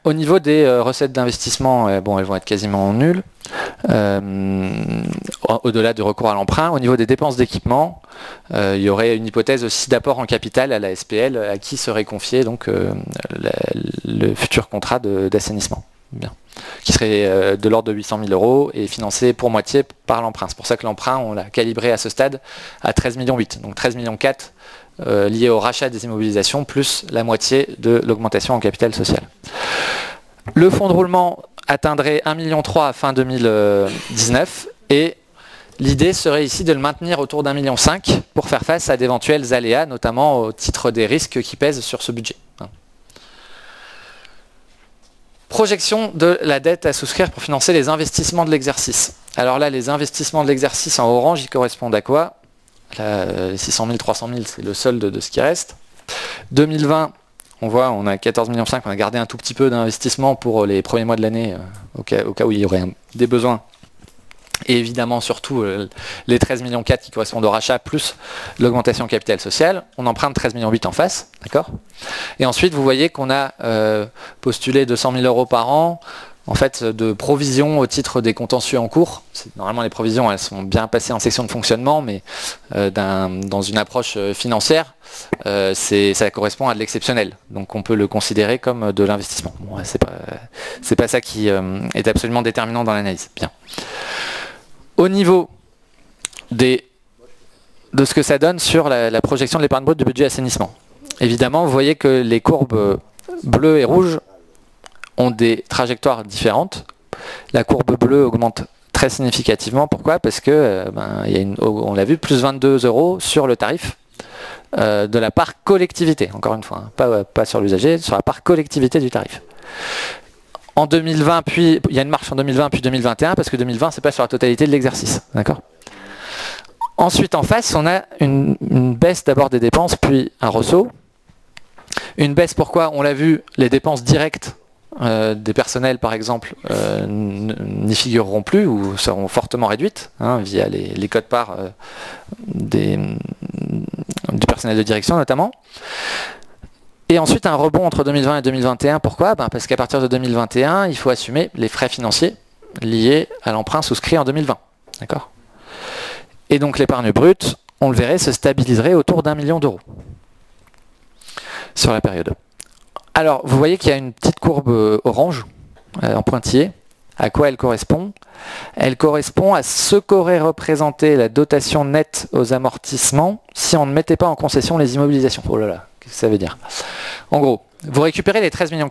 au niveau des recettes d'investissement, elles vont être quasiment nulles, au-delà du recours à l'emprunt. Au niveau des dépenses d'équipement, il y aurait une hypothèse aussi d'apport en capital à la SPL, à qui serait confié donc le futur contrat d'assainissement. Bien. Qui serait de l'ordre de 800 000 euros et financé pour moitié par l'emprunt. C'est pour ça que l'emprunt, on l'a calibré à ce stade à 13,8 millions. Donc 13,4 millions liés au rachat des immobilisations, plus la moitié de l'augmentation en capital social. Le fonds de roulement atteindrait 1,3 million à fin 2019 et l'idée serait ici de le maintenir autour d'1,5 million pour faire face à d'éventuels aléas, notamment au titre des risques qui pèsent sur ce budget. Projection de la dette à souscrire pour financer les investissements de l'exercice. Alors là, les investissements de l'exercice en orange, ils correspondent à quoi ? Là, les 600 000, 300 000, c'est le solde de ce qui reste. 2020, on voit, on a 14,5 millions, on a gardé un tout petit peu d'investissement pour les premiers mois de l'année, au cas où il y aurait des besoins. Et évidemment, surtout, les 13,4 millions qui correspondent au rachat, plus l'augmentation capital social. On emprunte 13,8 millions en face, d'accord ? Et ensuite, vous voyez qu'on a postulé 200 000 euros par an, en fait, de provisions au titre des contentieux en cours. Normalement, les provisions, elles sont bien passées en section de fonctionnement, mais dans une approche financière, ça correspond à de l'exceptionnel. Donc, on peut le considérer comme de l'investissement. Bon, c'est pas ça qui est absolument déterminant dans l'analyse. Bien. Au niveau de ce que ça donne sur la projection de l'épargne brute du budget assainissement. Évidemment, vous voyez que les courbes bleu et rouge ont des trajectoires différentes. La courbe bleue augmente très significativement. Pourquoi? Parce que, il y a on l'a vu, plus 22 € sur le tarif de la part collectivité, encore une fois, hein, pas sur l'usager, sur la part collectivité du tarif. En 2020, puis il y a une marche en 2020 puis 2021, parce que 2020, c'est pas sur la totalité de l'exercice. D'accord? Ensuite, en face, on a une baisse d'abord des dépenses, puis un ressaut. Une baisse, pourquoi? On l'a vu, les dépenses directes des personnels, par exemple, n'y figureront plus ou seront fortement réduites, hein, via les codes-parts du personnel de direction notamment. Et ensuite un rebond entre 2020 et 2021. Pourquoi? Parce qu'à partir de 2021, il faut assumer les frais financiers liés à l'emprunt souscrit en 2020. D'accord? Et donc l'épargne brute, on le verrait, se stabiliserait autour d'1 million d'euros sur la période. Alors, vous voyez qu'il y a une petite courbe orange en pointillé. À quoi elle correspond? Elle correspond à ce qu'aurait représenté la dotation nette aux amortissements si on ne mettait pas en concession les immobilisations. Oh là là, qu'est-ce que ça veut dire? En gros, vous récupérez les 13,4 millions.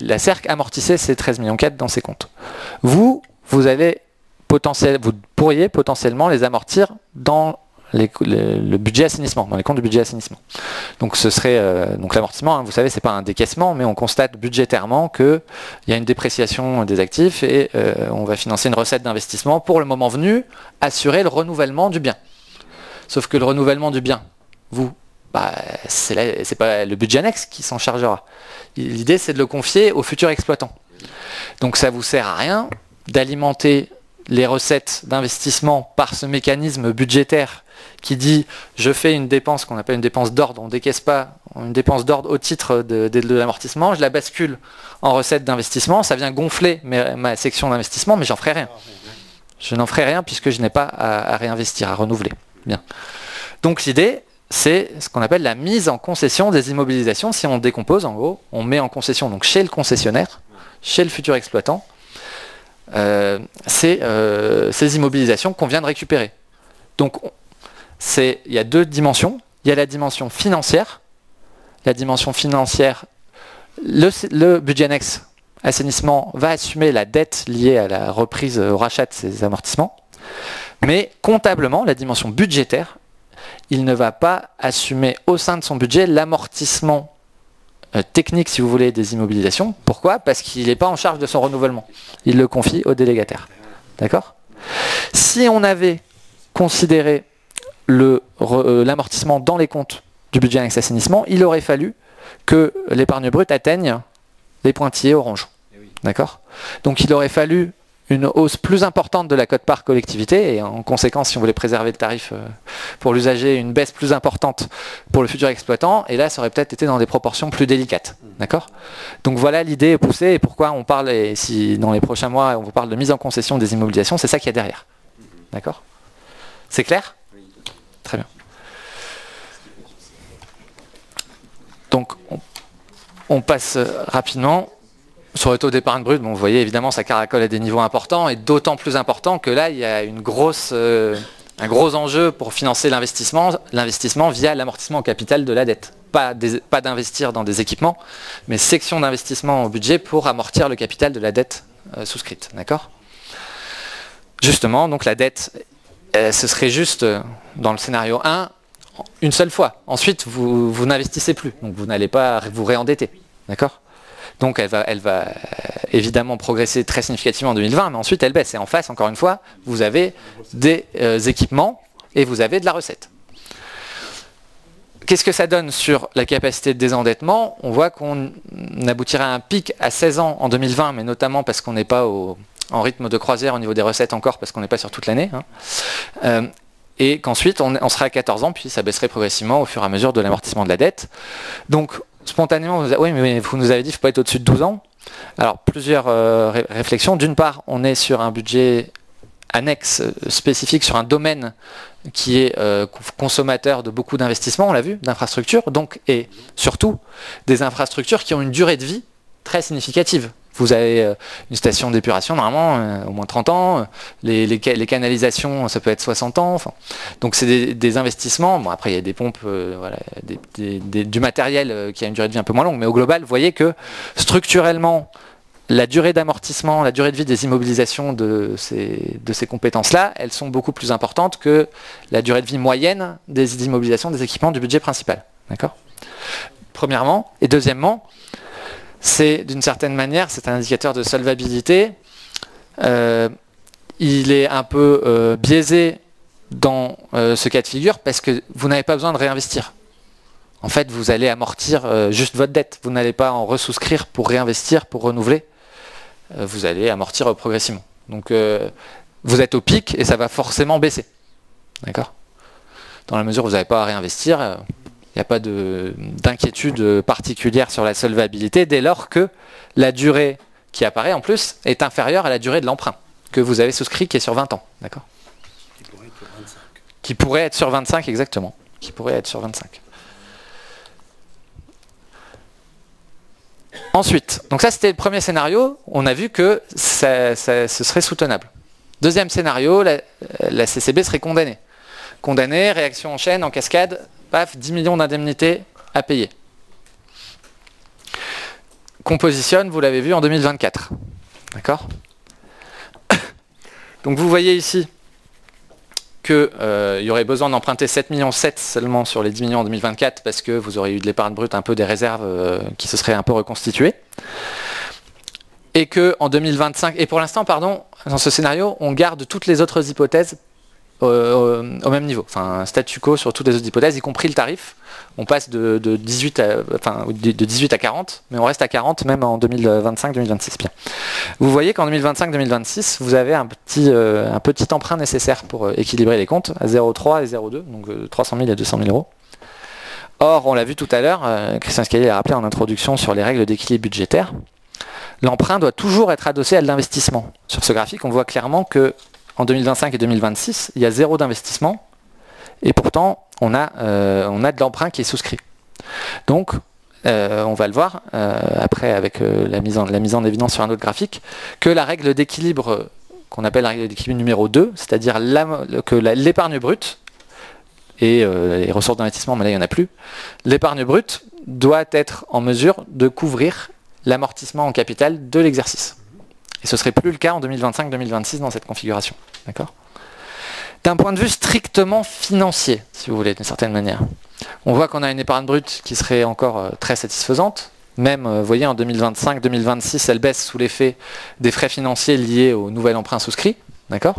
La CERC amortissait ces 13,4 millions dans ses comptes. Vous pourriez potentiellement les amortir dans le budget assainissement, dans les comptes du budget assainissement. Donc ce serait donc l'amortissement, hein, vous savez, c'est pas un décaissement, mais on constate budgétairement qu'il y a une dépréciation des actifs et on va financer une recette d'investissement pour le moment venu, assurer le renouvellement du bien. Sauf que le renouvellement du bien, c'est pas le budget annexe qui s'en chargera. L'idée, c'est de le confier au futur exploitant. Donc ça vous sert à rien d'alimenter les recettes d'investissement par ce mécanisme budgétaire qui dit je fais une dépense qu'on appelle une dépense d'ordre, on ne décaisse pas une dépense d'ordre au titre de l'amortissement, je la bascule en recette d'investissement, ça vient gonfler ma section d'investissement, mais j'en ferai rien. Je n'en ferai rien puisque je n'ai pas à réinvestir, à renouveler. Bien. Donc l'idée, c'est ce qu'on appelle la mise en concession des immobilisations. Si on décompose, en gros, on met en concession donc chez le concessionnaire, chez le futur exploitant, ces immobilisations qu'on vient de récupérer. Donc il y a deux dimensions. Il y a la dimension financière. La dimension financière, le budget annexe assainissement va assumer la dette liée à la reprise au rachat de ces amortissements. Mais comptablement, la dimension budgétaire, il ne va pas assumer au sein de son budget l'amortissement technique, si vous voulez, des immobilisations. Pourquoi? Parce qu'il n'est pas en charge de son renouvellement. Il le confie au délégataire. D'accord? Si on avait considéré l'amortissement dans les comptes du budget annexe assainissement, il aurait fallu que l'épargne brute atteigne les pointillés orange. D'accord? Donc il aurait fallu une hausse plus importante de la quote-part collectivité et en conséquence, si on voulait préserver le tarif pour l'usager, une baisse plus importante pour le futur exploitant, et là ça aurait peut-être été dans des proportions plus délicates. D'accord? Donc voilà l'idée poussée et pourquoi on parle, et si dans les prochains mois on vous parle de mise en concession des immobilisations, c'est ça qu'il y a derrière. D'accord? C'est clair? Très bien. Donc on passe rapidement. Sur le taux d'épargne brute, vous voyez évidemment ça caracole à des niveaux importants et d'autant plus important que là il y a un gros enjeu pour financer l'investissement via l'amortissement au capital de la dette. Pas d'investir dans des équipements, mais section d'investissement au budget pour amortir le capital de la dette souscrite. D'accord? Justement, donc la dette, ce serait juste dans le scénario 1, une seule fois. Ensuite, vous n'investissez plus, donc vous n'allez pas vous réendetter. D'accord? Donc elle va évidemment progresser très significativement en 2020, mais ensuite elle baisse. Et en face, encore une fois, vous avez des équipements et vous avez de la recette. Qu'est-ce que ça donne sur la capacité de désendettement? On voit qu'on aboutira à un pic à 16 ans en 2020, mais notamment parce qu'on n'est pas en rythme de croisière au niveau des recettes encore, parce qu'on n'est pas sur toute l'année. Hein. Et qu'ensuite on sera à 14 ans, puis ça baisserait progressivement au fur et à mesure de l'amortissement de la dette. Donc spontanément, oui, mais vous nous avez dit qu'il ne faut pas être au-dessus de 12 ans. Alors, plusieurs réflexions. D'une part, on est sur un budget annexe spécifique sur un domaine qui est consommateur de beaucoup d'investissements, on l'a vu, d'infrastructures, donc, et surtout des infrastructures qui ont une durée de vie très significative. Vous avez une station d'épuration, normalement, au moins 30 ans. Les canalisations, ça peut être 60 ans. Enfin, donc c'est des investissements. Bon, après, il y a des pompes, voilà, du matériel qui a une durée de vie un peu moins longue. Mais au global, vous voyez que structurellement, la durée d'amortissement, la durée de vie des immobilisations de ces compétences-là, elles sont beaucoup plus importantes que la durée de vie moyenne des immobilisations des équipements du budget principal. D'accord ? Premièrement. Et deuxièmement, c'est d'une certaine manière, c'est un indicateur de solvabilité. Il est un peu biaisé dans ce cas de figure parce que vous n'avez pas besoin de réinvestir. En fait, vous allez amortir juste votre dette. Vous n'allez pas en ressouscrire pour réinvestir, pour renouveler. Vous allez amortir progressivement. Donc, vous êtes au pic et ça va forcément baisser. D'accord ? Dans la mesure où vous n'avez pas à réinvestir, il n'y a pas d'inquiétude particulière sur la solvabilité dès lors que la durée qui apparaît en plus est inférieure à la durée de l'emprunt que vous avez souscrit qui est sur 20 ans. D'accord ? Qui pourrait être sur 25. Qui pourrait être sur 25, exactement. Qui pourrait être sur 25. Ensuite, donc ça c'était le premier scénario, on a vu que ce serait soutenable. Deuxième scénario, la CCB serait condamnée. Condamnée, réaction en chaîne, en cascade, paf, 10 millions d'indemnités à payer. Qu'on positionne, vous l'avez vu, en 2024. D'accord ? Donc vous voyez ici qu'il y aurait besoin d'emprunter 7,7 millions seulement sur les 10 millions en 2024 parce que vous aurez eu de l'épargne brute, un peu des réserves qui se seraient un peu reconstituées. Et que en 2025, et pour l'instant, pardon, dans ce scénario, on garde toutes les autres hypothèses au même niveau. Enfin, statu quo sur toutes les autres hypothèses, y compris le tarif. On passe de 18 à 40, mais on reste à 40 même en 2025-2026. Bien. Vous voyez qu'en 2025-2026, vous avez un petit emprunt nécessaire pour équilibrer les comptes à 0,3 et 0,2, donc 300 000 et 200 000 euros. Or, on l'a vu tout à l'heure, Christian Scalier l'a rappelé en introduction sur les règles d'équilibre budgétaire, l'emprunt doit toujours être adossé à de l'investissement. Sur ce graphique, on voit clairement que en 2025 et 2026, il y a zéro d'investissement, et pourtant, on a de l'emprunt qui est souscrit. Donc, on va le voir après avec la mise en évidence sur un autre graphique, que la règle d'équilibre, qu'on appelle la règle d'équilibre numéro 2, c'est-à-dire que l'épargne brute, et les ressources d'investissement, mais là il n'y en a plus, l'épargne brute doit être en mesure de couvrir l'amortissement en capital de l'exercice. Et ce ne serait plus le cas en 2025-2026 dans cette configuration. D'accord ? D'un point de vue strictement financier, si vous voulez, d'une certaine manière, on voit qu'on a une épargne brute qui serait encore très satisfaisante. Même, vous voyez, en 2025-2026, elle baisse sous l'effet des frais financiers liés au nouvel emprunt souscrit. D'accord ?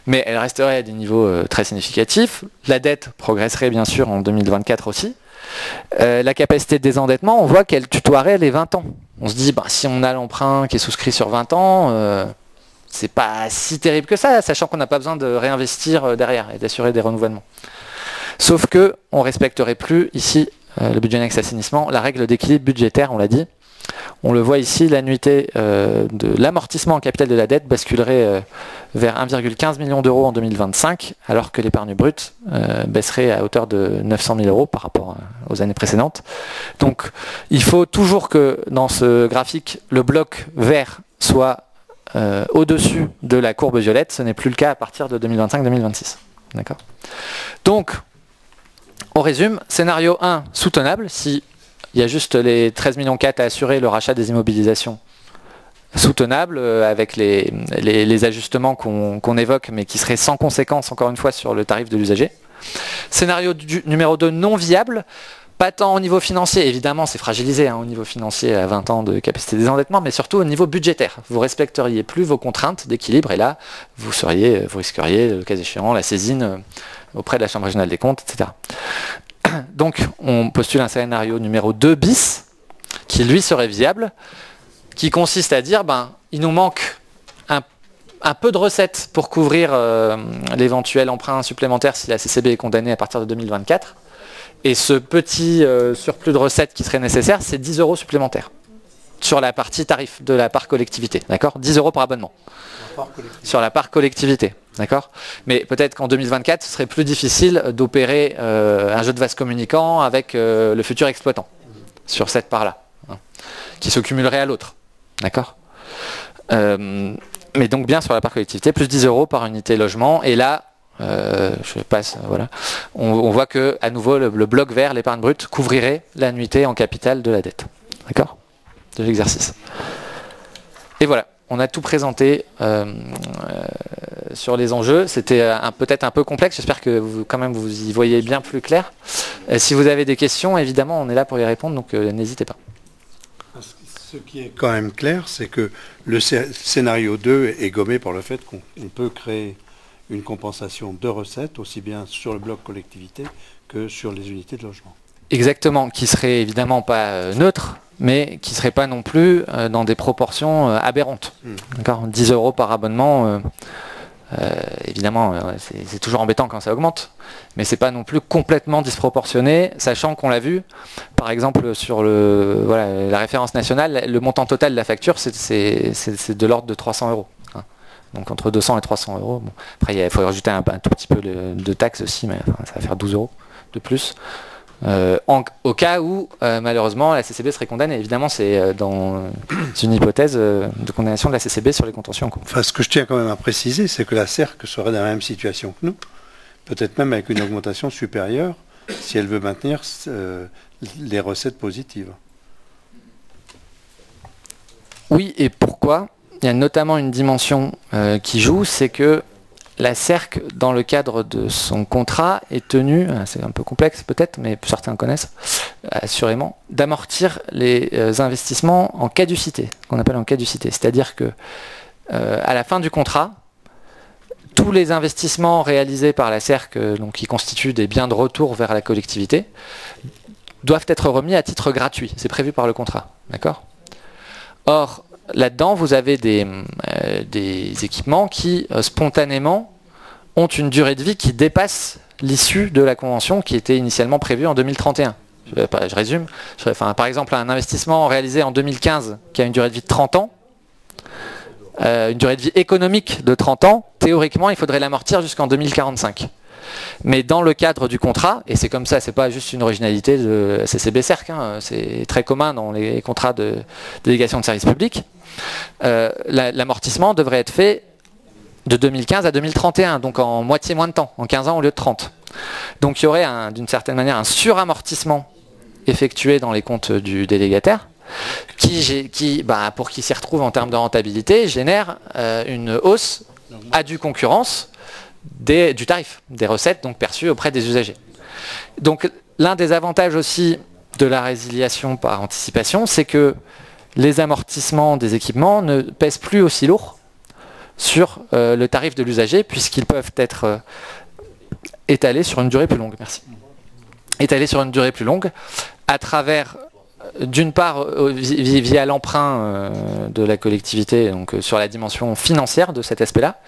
Mais elle resterait à des niveaux très significatifs. La dette progresserait bien sûr en 2024 aussi. La capacité de désendettement, on voit qu'elle tutoierait les 20 ans. On se dit, si on a l'emprunt qui est souscrit sur 20 ans, c'est pas si terrible que ça, sachant qu'on n'a pas besoin de réinvestir derrière et d'assurer des renouvellements. Sauf que on respecterait plus ici le budget annexe assainissement, la règle d'équilibre budgétaire, on l'a dit. On le voit ici, l'annuité de l'amortissement en capital de la dette basculerait vers 1,15 million d'euros en 2025, alors que l'épargne brute baisserait à hauteur de 900 000 euros par rapport aux années précédentes. Donc il faut toujours que dans ce graphique, le bloc vert soit au-dessus de la courbe violette. Ce n'est plus le cas à partir de 2025-2026. D'accord ? Donc, on résume. Scénario 1, soutenable, si il y a juste les 13,4 millions à assurer le rachat des immobilisations, soutenable avec les ajustements qu'on évoque, mais qui seraient sans conséquence, encore une fois, sur le tarif de l'usager. Scénario numéro 2, non viable. Pas tant au niveau financier, évidemment c'est fragilisé au niveau financier à 20 ans de capacité de désendettement, mais surtout au niveau budgétaire. Vous respecteriez plus vos contraintes d'équilibre et là, vous risqueriez, le cas échéant, la saisine auprès de la Chambre régionale des comptes, etc. Donc on postule un scénario numéro 2 bis, qui lui serait viable, qui consiste à dire, il nous manque un peu de recettes pour couvrir l'éventuel emprunt supplémentaire si la CCB est condamnée à partir de 2024. Et ce petit surplus de recettes qui serait nécessaire, c'est 10 euros supplémentaires sur la partie tarif de la part collectivité. D'accord ? 10 euros par abonnement. Sur la part collectivité. D'accord ? Mais peut-être qu'en 2024, ce serait plus difficile d'opérer un jeu de vase communicant avec le futur exploitant sur cette part-là, qui se cumulerait à l'autre. D'accord. Mais donc bien sur la part collectivité, plus 10 € par unité logement. Et là, je passe, voilà. On voit que à nouveau le bloc vert, l'épargne brute, couvrirait l'annuité en capital de la dette. D'accord, de l'exercice. Et voilà, on a tout présenté sur les enjeux. C'était peut-être un peu complexe. J'espère que quand même vous y voyez bien plus clair. Si vous avez des questions, évidemment, on est là pour y répondre, donc n'hésitez pas. Ce qui est quand même clair, c'est que le scénario 2 est gommé par le fait qu'on peut créer une compensation de recettes, aussi bien sur le bloc collectivité que sur les unités de logement. Exactement, qui serait évidemment pas neutre, mais qui serait pas non plus dans des proportions aberrantes. D'accord, 10 € par abonnement, évidemment, c'est toujours embêtant quand ça augmente, mais c'est pas non plus complètement disproportionné, sachant qu'on l'a vu, par exemple sur la référence nationale, le montant total de la facture, c'est de l'ordre de 300 €. Donc entre 200 et 300 €. Bon. Après, il faut rajouter un tout petit peu de taxes aussi, mais ça va faire 12 € de plus. Au cas où, malheureusement, la CCB serait condamnée. Évidemment, c'est dans une hypothèse de condamnation de la CCB sur les contentieux en cours. Enfin, ce que je tiens quand même à préciser, c'est que la CERC serait dans la même situation que nous, peut-être même avec une augmentation supérieure, si elle veut maintenir les recettes positives. Oui, et pourquoi ? Il y a notamment une dimension qui joue, c'est que la CERC, dans le cadre de son contrat, est tenue, c'est un peu complexe peut-être, mais certains connaissent assurément, d'amortir les investissements en caducité, qu'on appelle en caducité. C'est-à-dire que à la fin du contrat, tous les investissements réalisés par la CERC, donc qui constituent des biens de retour vers la collectivité, doivent être remis à titre gratuit. C'est prévu par le contrat. D'accord ? Or, là-dedans, vous avez des équipements qui, spontanément, ont une durée de vie qui dépasse l'issue de la convention qui était initialement prévue en 2031. Je résume. Par exemple, un investissement réalisé en 2015 qui a une durée de vie de 30 ans, une durée de vie économique de 30 ans, théoriquement, il faudrait l'amortir jusqu'en 2045. Mais dans le cadre du contrat, et c'est comme ça, c'est pas juste une originalité de CCB-CERC, c'est très commun dans les contrats de délégation de service public, l'amortissement devrait être fait de 2015 à 2031, donc en moitié moins de temps, en 15 ans au lieu de 30. Donc il y aurait d'une certaine manière un suramortissement effectué dans les comptes du délégataire, qui pour qu'il s'y retrouve en termes de rentabilité, génère une hausse à due concurrence du tarif, des recettes donc perçues auprès des usagers. Donc l'un des avantages aussi de la résiliation par anticipation, c'est que les amortissements des équipements ne pèsent plus aussi lourd sur le tarif de l'usager, puisqu'ils peuvent être étalés sur une durée plus longue. Merci. Étalés sur une durée plus longue, à travers, d'une part, via l'emprunt de la collectivité, donc sur la dimension financière de cet aspect-là,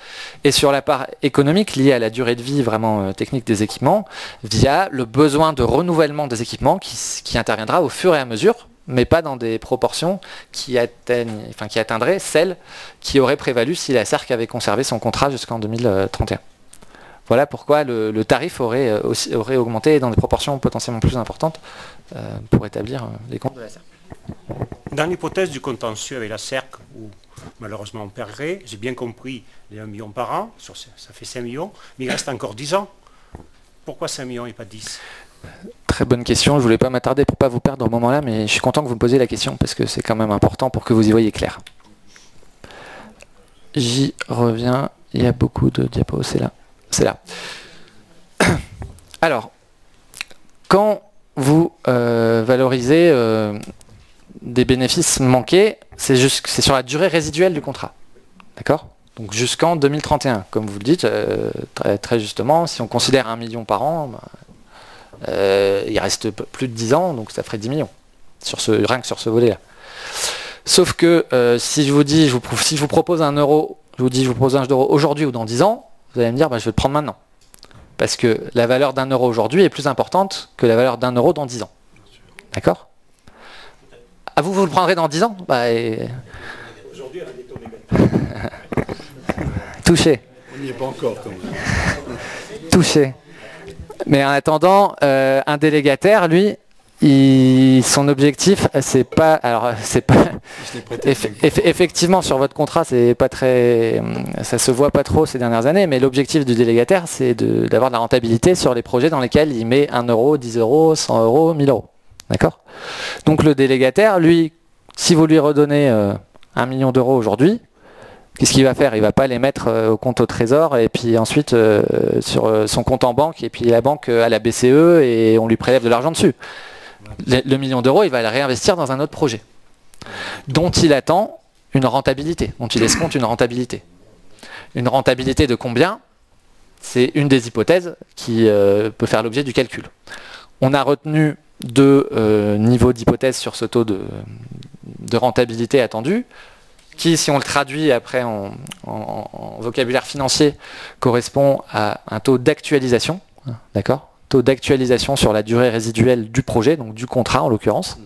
et sur la part économique liée à la durée de vie vraiment technique des équipements, via le besoin de renouvellement des équipements qui interviendra au fur et à mesure, mais pas dans des proportions qui atteindraient celles qui auraient prévalu si la CERC avait conservé son contrat jusqu'en 2031. Voilà pourquoi le tarif aurait augmenté dans des proportions potentiellement plus importantes pour établir les comptes de la CERC. Dans l'hypothèse du contentieux avec la CERC, où malheureusement on perdrait, j'ai bien compris les 1 million par an, ça fait 5 millions, mais il reste encore 10 ans. Pourquoi 5 millions et pas 10 ? Très bonne question, je ne voulais pas m'attarder pour ne pas vous perdre au moment là, mais je suis content que vous me posiez la question parce que c'est quand même important pour que vous y voyez clair. J'y reviens, il y a beaucoup de diapos, c'est là. Alors, quand vous valorisez des bénéfices manqués, c'est sur la durée résiduelle du contrat. D'accord ? Donc jusqu'en 2031, comme vous le dites, très justement, si on considère 1 million par an, il reste plus de 10 ans, donc ça ferait 10 millions, rien que sur ce volet-là. Sauf que si je vous propose 1 euro, je vous propose 1 euro aujourd'hui ou dans 10 ans, vous allez me dire, je vais le prendre maintenant. Parce que la valeur d'1 euro aujourd'hui est plus importante que la valeur d'1 euro dans 10 ans. D'accord ? À vous le prendrez dans 10 ans ? Aujourd'hui, elle a des taux négatifs. Touché. On n'y est pas encore quand même. Touché. Mais en attendant, un délégataire, lui, son objectif, c'est pas, alors c'est pas, effectivement sur votre contrat, c'est pas très, ça se voit pas trop ces dernières années, mais l'objectif du délégataire, c'est d'avoir de la rentabilité sur les projets dans lesquels il met 1 euro, 10 euros, 100 euros, 1000 euros. D'accord? Donc le délégataire, lui, si vous lui redonnez 1 million d'euros aujourd'hui, qu'est-ce qu'il va faire? Il va pas les mettre au compte au trésor et puis ensuite sur son compte en banque et puis la banque à la BCE et on lui prélève de l'argent dessus. Le million d'euros, il va le réinvestir dans un autre projet dont il attend une rentabilité, dont il escompte une rentabilité. Une rentabilité de combien? C'est une des hypothèses qui peut faire l'objet du calcul. On a retenu deux niveaux d'hypothèse sur ce taux de rentabilité attendu, qui, si on le traduit après en vocabulaire financier, correspond à un taux d'actualisation, d'accord ? Taux d'actualisation sur la durée résiduelle du projet, donc du contrat en l'occurrence.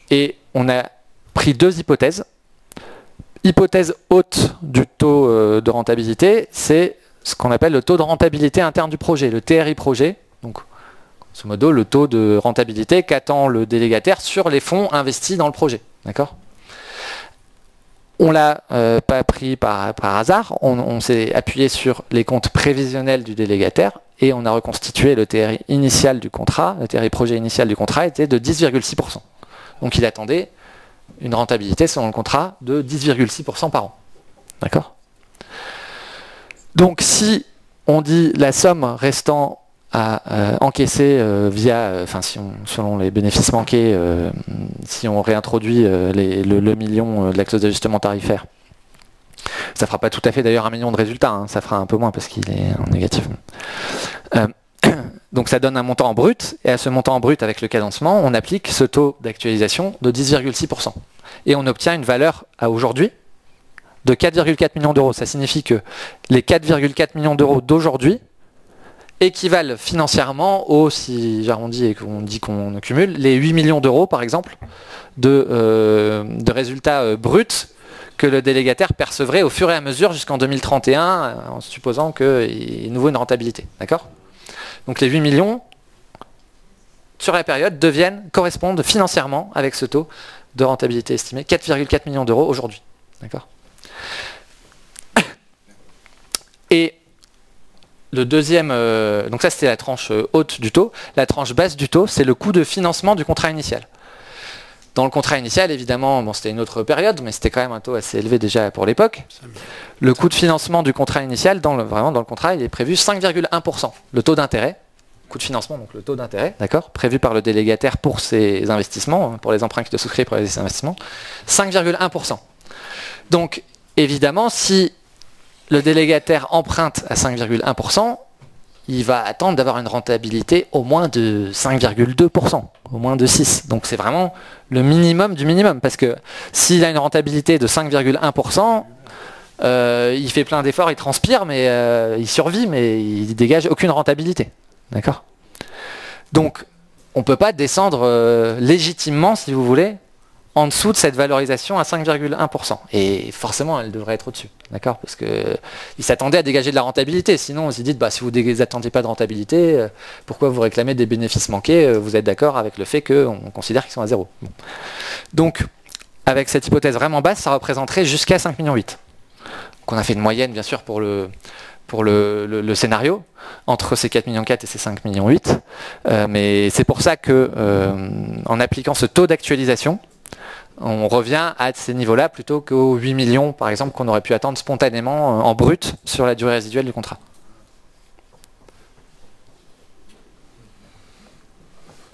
Et on a pris deux hypothèses. Hypothèse haute du taux de rentabilité, c'est ce qu'on appelle le taux de rentabilité interne du projet, le TRI projet. Donc, grosso modo, le taux de rentabilité qu'attend le délégataire sur les fonds investis dans le projet. D'accord ? On ne l'a pas pris par hasard, on s'est appuyé sur les comptes prévisionnels du délégataire et on a reconstitué le TRI initial du contrat. Le TRI projet initial du contrat était de 10,6%. Donc il attendait une rentabilité selon le contrat de 10,6% par an. D'accord ? Donc si on dit la somme restant à encaisser selon les bénéfices manqués, si on réintroduit le million de la clause d'ajustement tarifaire, ça fera pas tout à fait d'ailleurs 1 million de résultats, hein, ça fera un peu moins parce qu'il est en négatif. Donc ça donne un montant en brut, et à ce montant en brut avec le cadencement, on applique ce taux d'actualisation de 10,6%. Et on obtient une valeur à aujourd'hui de 4,4 millions d'euros. Ça signifie que les 4,4 millions d'euros d'aujourd'hui équivalent financièrement aux, si j'arrondis et qu'on dit qu'on cumule, les 8 millions d'euros par exemple de résultats bruts que le délégataire percevrait au fur et à mesure jusqu'en 2031 en supposant qu'il y ait nouveau une rentabilité. D'accord ? Donc les 8 millions sur la période correspondent financièrement avec ce taux de rentabilité estimé, 4,4 millions d'euros aujourd'hui. D'accord ? Et le deuxième, donc ça c'était la tranche haute du taux. La tranche basse du taux, c'est le coût de financement du contrat initial. Dans le contrat initial, évidemment, bon, c'était une autre période, mais c'était quand même un taux assez élevé déjà pour l'époque. Le coût de financement du contrat initial, vraiment dans le contrat, il est prévu 5,1%. Le taux d'intérêt, coût de financement, donc le taux d'intérêt, d'accord, prévu par le délégataire pour ses investissements, pour les emprunts qu'il doit souscrire pour les investissements, 5,1%. Donc, évidemment, si le délégataire emprunte à 5,1%, il va attendre d'avoir une rentabilité au moins de 5,2%, au moins de 6%. Donc c'est vraiment le minimum du minimum, parce que s'il a une rentabilité de 5,1%, il fait plein d'efforts, il transpire, mais il survit, mais il dégage aucune rentabilité. D'accord ? Donc on ne peut pas descendre légitimement, si vous voulez, en dessous de cette valorisation à 5,1%. Et forcément, elle devrait être au-dessus. D'accord ? Parce qu'il s'attendait à dégager de la rentabilité. Sinon, on s'est dit, si vous n'attendiez pas de rentabilité, pourquoi vous réclamez des bénéfices manqués ? Vous êtes d'accord avec le fait qu'on considère qu'ils sont à zéro. Bon. Donc, avec cette hypothèse vraiment basse, ça représenterait jusqu'à 5,8 millions. Donc, on a fait une moyenne, bien sûr, pour le scénario, entre ces 4,4 millions et ces 5,8 millions. Mais c'est pour ça que, en appliquant ce taux d'actualisation, on revient à ces niveaux-là plutôt qu'aux 8 millions, par exemple, qu'on aurait pu attendre spontanément en brut sur la durée résiduelle du contrat.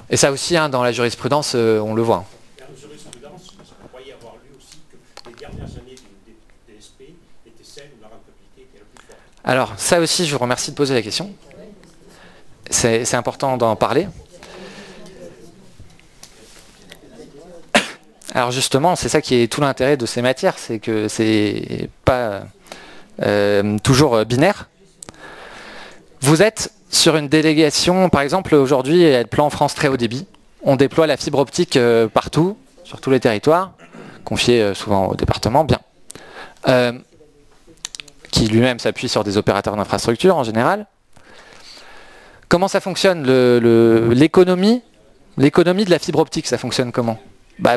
Et ça aussi, dans la jurisprudence, on le voit. Dans la jurisprudence, vous croyez avoir lu aussi que les dernières années du DSP étaient celles où la rentabilité était la plus forte. Alors, ça aussi, je vous remercie de poser la question. C'est important d'en parler. Alors justement, c'est ça qui est tout l'intérêt de ces matières, c'est que c'est pas toujours binaire. Vous êtes sur une délégation, par exemple, aujourd'hui, il y a le plan France très haut débit. On déploie la fibre optique partout, sur tous les territoires, confié souvent au département, bien. Qui lui-même s'appuie sur des opérateurs d'infrastructure en général. Comment ça fonctionne ? L'économie L'économie de la fibre optique, ça fonctionne comment?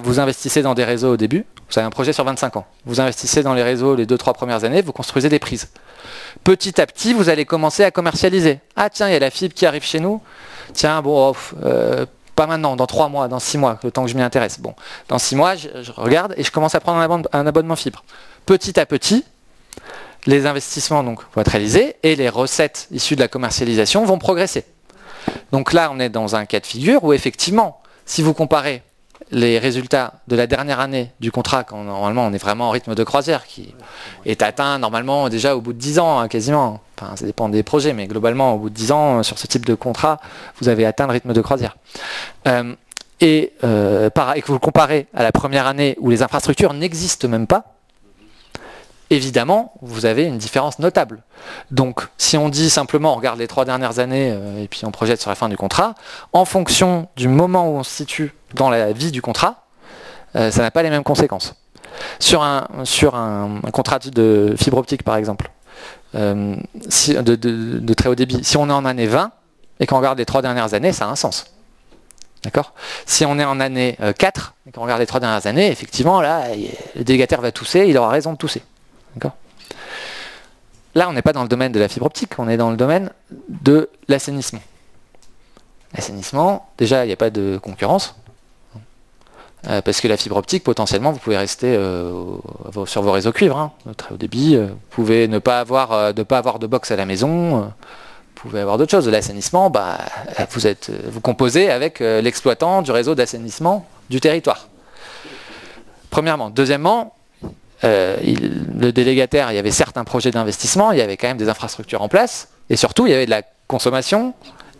Vous investissez dans des réseaux au début, vous avez un projet sur 25 ans. Vous investissez dans les réseaux les 2-3 premières années, vous construisez des prises. Petit à petit, vous allez commencer à commercialiser. Ah tiens, il y a la fibre qui arrive chez nous. Tiens, bon, pas maintenant, dans 3 mois, dans 6 mois, le temps que je m'y intéresse. Bon, dans 6 mois, je regarde et je commence à prendre un abonnement fibre. Petit à petit, les investissements donc, vont être réalisés et les recettes issues de la commercialisation vont progresser. Donc là, on est dans un cas de figure où effectivement, si vous comparez les résultats de la dernière année du contrat, quand normalement on est vraiment en rythme de croisière, qui est atteint normalement déjà au bout de 10 ans, hein, quasiment. Enfin, ça dépend des projets, mais globalement, au bout de 10 ans, sur ce type de contrat, vous avez atteint le rythme de croisière. Et que vous le comparez à la première année où les infrastructures n'existent même pas, évidemment, vous avez une différence notable. Donc, si on dit simplement, on regarde les 3 dernières années et puis on projette sur la fin du contrat, en fonction du moment où on se situe dans la vie du contrat, ça n'a pas les mêmes conséquences. Sur un contrat de fibre optique, par exemple, de très haut débit, si on est en année 20 et qu'on regarde les 3 dernières années, ça a un sens. D'accord ? Si on est en année 4 et qu'on regarde les 3 dernières années, effectivement, là, le délégataire va tousser, il aura raison de tousser. D'accord ? Là, on n'est pas dans le domaine de la fibre optique, on est dans le domaine de l'assainissement. L'assainissement, déjà, il n'y a pas de concurrence. Parce que la fibre optique, potentiellement, vous pouvez rester sur vos réseaux cuivre, hein, très haut débit. Vous pouvez ne pas avoir de box à la maison. Vous pouvez avoir d'autres choses. De l'assainissement, vous composez avec l'exploitant du réseau d'assainissement du territoire. Premièrement. Deuxièmement, le délégataire, il y avait certes un projet d'investissement, il y avait quand même des infrastructures en place, et surtout il y avait de la consommation,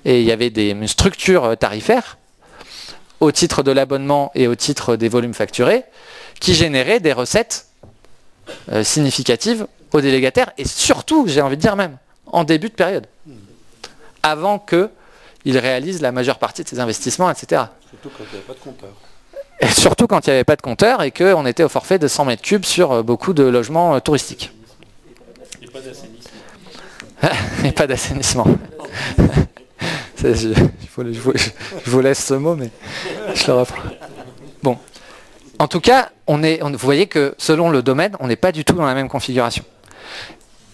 et il y avait une structure tarifaire au titre de l'abonnement et au titre des volumes facturés, qui généraient des recettes significatives aux délégataires, et surtout, j'ai envie de dire même, en début de période, avant qu'ils réalisent la majeure partie de ces investissements, etc. Surtout quand il n'y avait pas de compteur. Et surtout quand il n'y avait pas de compteur et qu'on était au forfait de 100 mètres cubes sur beaucoup de logements touristiques. Et pas d'assainissement. Et pas d'assainissement. Je vous laisse ce mot, mais je le reprends. Bon. En tout cas, vous voyez que selon le domaine, on n'est pas du tout dans la même configuration.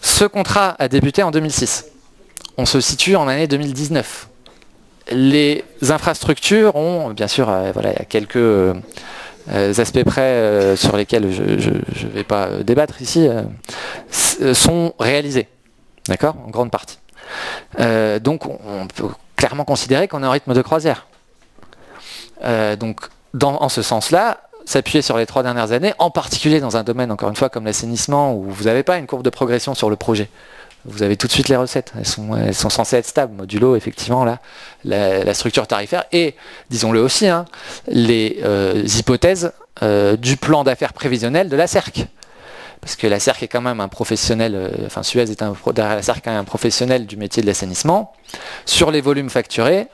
Ce contrat a débuté en 2006. On se situe en année 2019. Les infrastructures ont, bien sûr, il y a quelques aspects près sur lesquels je ne vais pas débattre ici, sont réalisés, d'accord, en grande partie. Donc on peut clairement considérer qu'on est en rythme de croisière. Donc en ce sens-là, s'appuyer sur les 3 dernières années, en particulier dans un domaine, encore une fois, comme l'assainissement, où vous n'avez pas une courbe de progression sur le projet. Vous avez tout de suite les recettes, elles sont censées être stables, modulo effectivement là, la structure tarifaire et, disons-le aussi, hein, les hypothèses du plan d'affaires prévisionnel de la CERC. Parce que la CERC est quand même un professionnel, Suez est derrière la CERC quand même un professionnel du métier de l'assainissement. Sur les volumes facturés,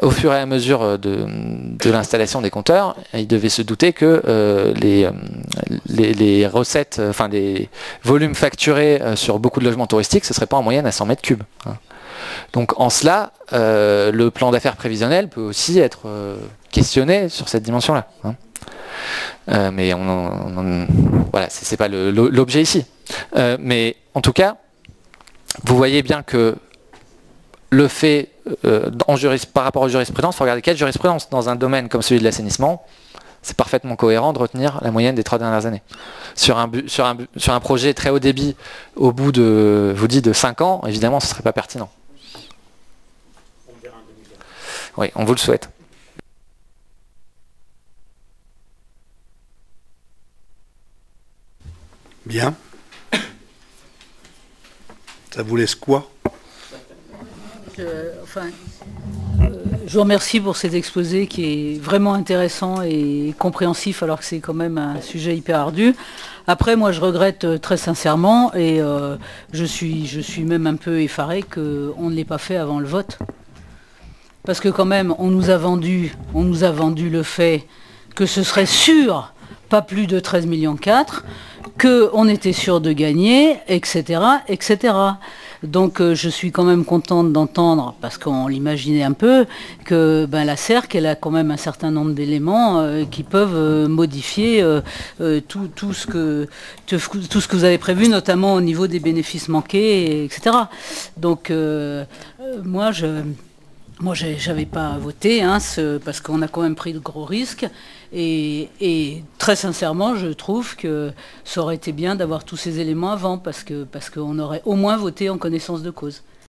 au fur et à mesure de l'installation des compteurs, il devait se douter que les recettes, les volumes facturés sur beaucoup de logements touristiques, ce ne serait pas en moyenne à 100 mètres cubes. Hein. Donc en cela, le plan d'affaires prévisionnel peut aussi être questionné sur cette dimension-là. Hein. Mais voilà, c'est pas l'objet ici. Mais en tout cas, vous voyez bien que le fait, par rapport aux jurisprudences, il faut regarder quelle jurisprudence. Dans un domaine comme celui de l'assainissement, c'est parfaitement cohérent de retenir la moyenne des 3 dernières années. Sur un projet très haut débit, au bout de 5 ans, évidemment, ce ne serait pas pertinent. Oui, on vous le souhaite. Bien. Ça vous laisse quoi ? Je vous remercie pour cet exposé qui est vraiment intéressant et compréhensif alors que c'est quand même un sujet hyper ardu. Après, moi je regrette très sincèrement et je suis même un peu effaré qu'on ne l'ait pas fait avant le vote. Parce que quand même, on nous a vendu le fait que ce serait sûr, pas plus de 13,4 millions, qu'on était sûr de gagner, etc., etc. Donc je suis quand même contente d'entendre, parce qu'on l'imaginait un peu, que la CERC, elle a quand même un certain nombre d'éléments qui peuvent modifier tout ce que vous avez prévu, notamment au niveau des bénéfices manqués, etc. Donc moi, j'avais pas voté, parce qu'on a quand même pris de gros risques. Et très sincèrement, je trouve que ça aurait été bien d'avoir tous ces éléments avant, parce qu'on aurait au moins voté en connaissance de cause.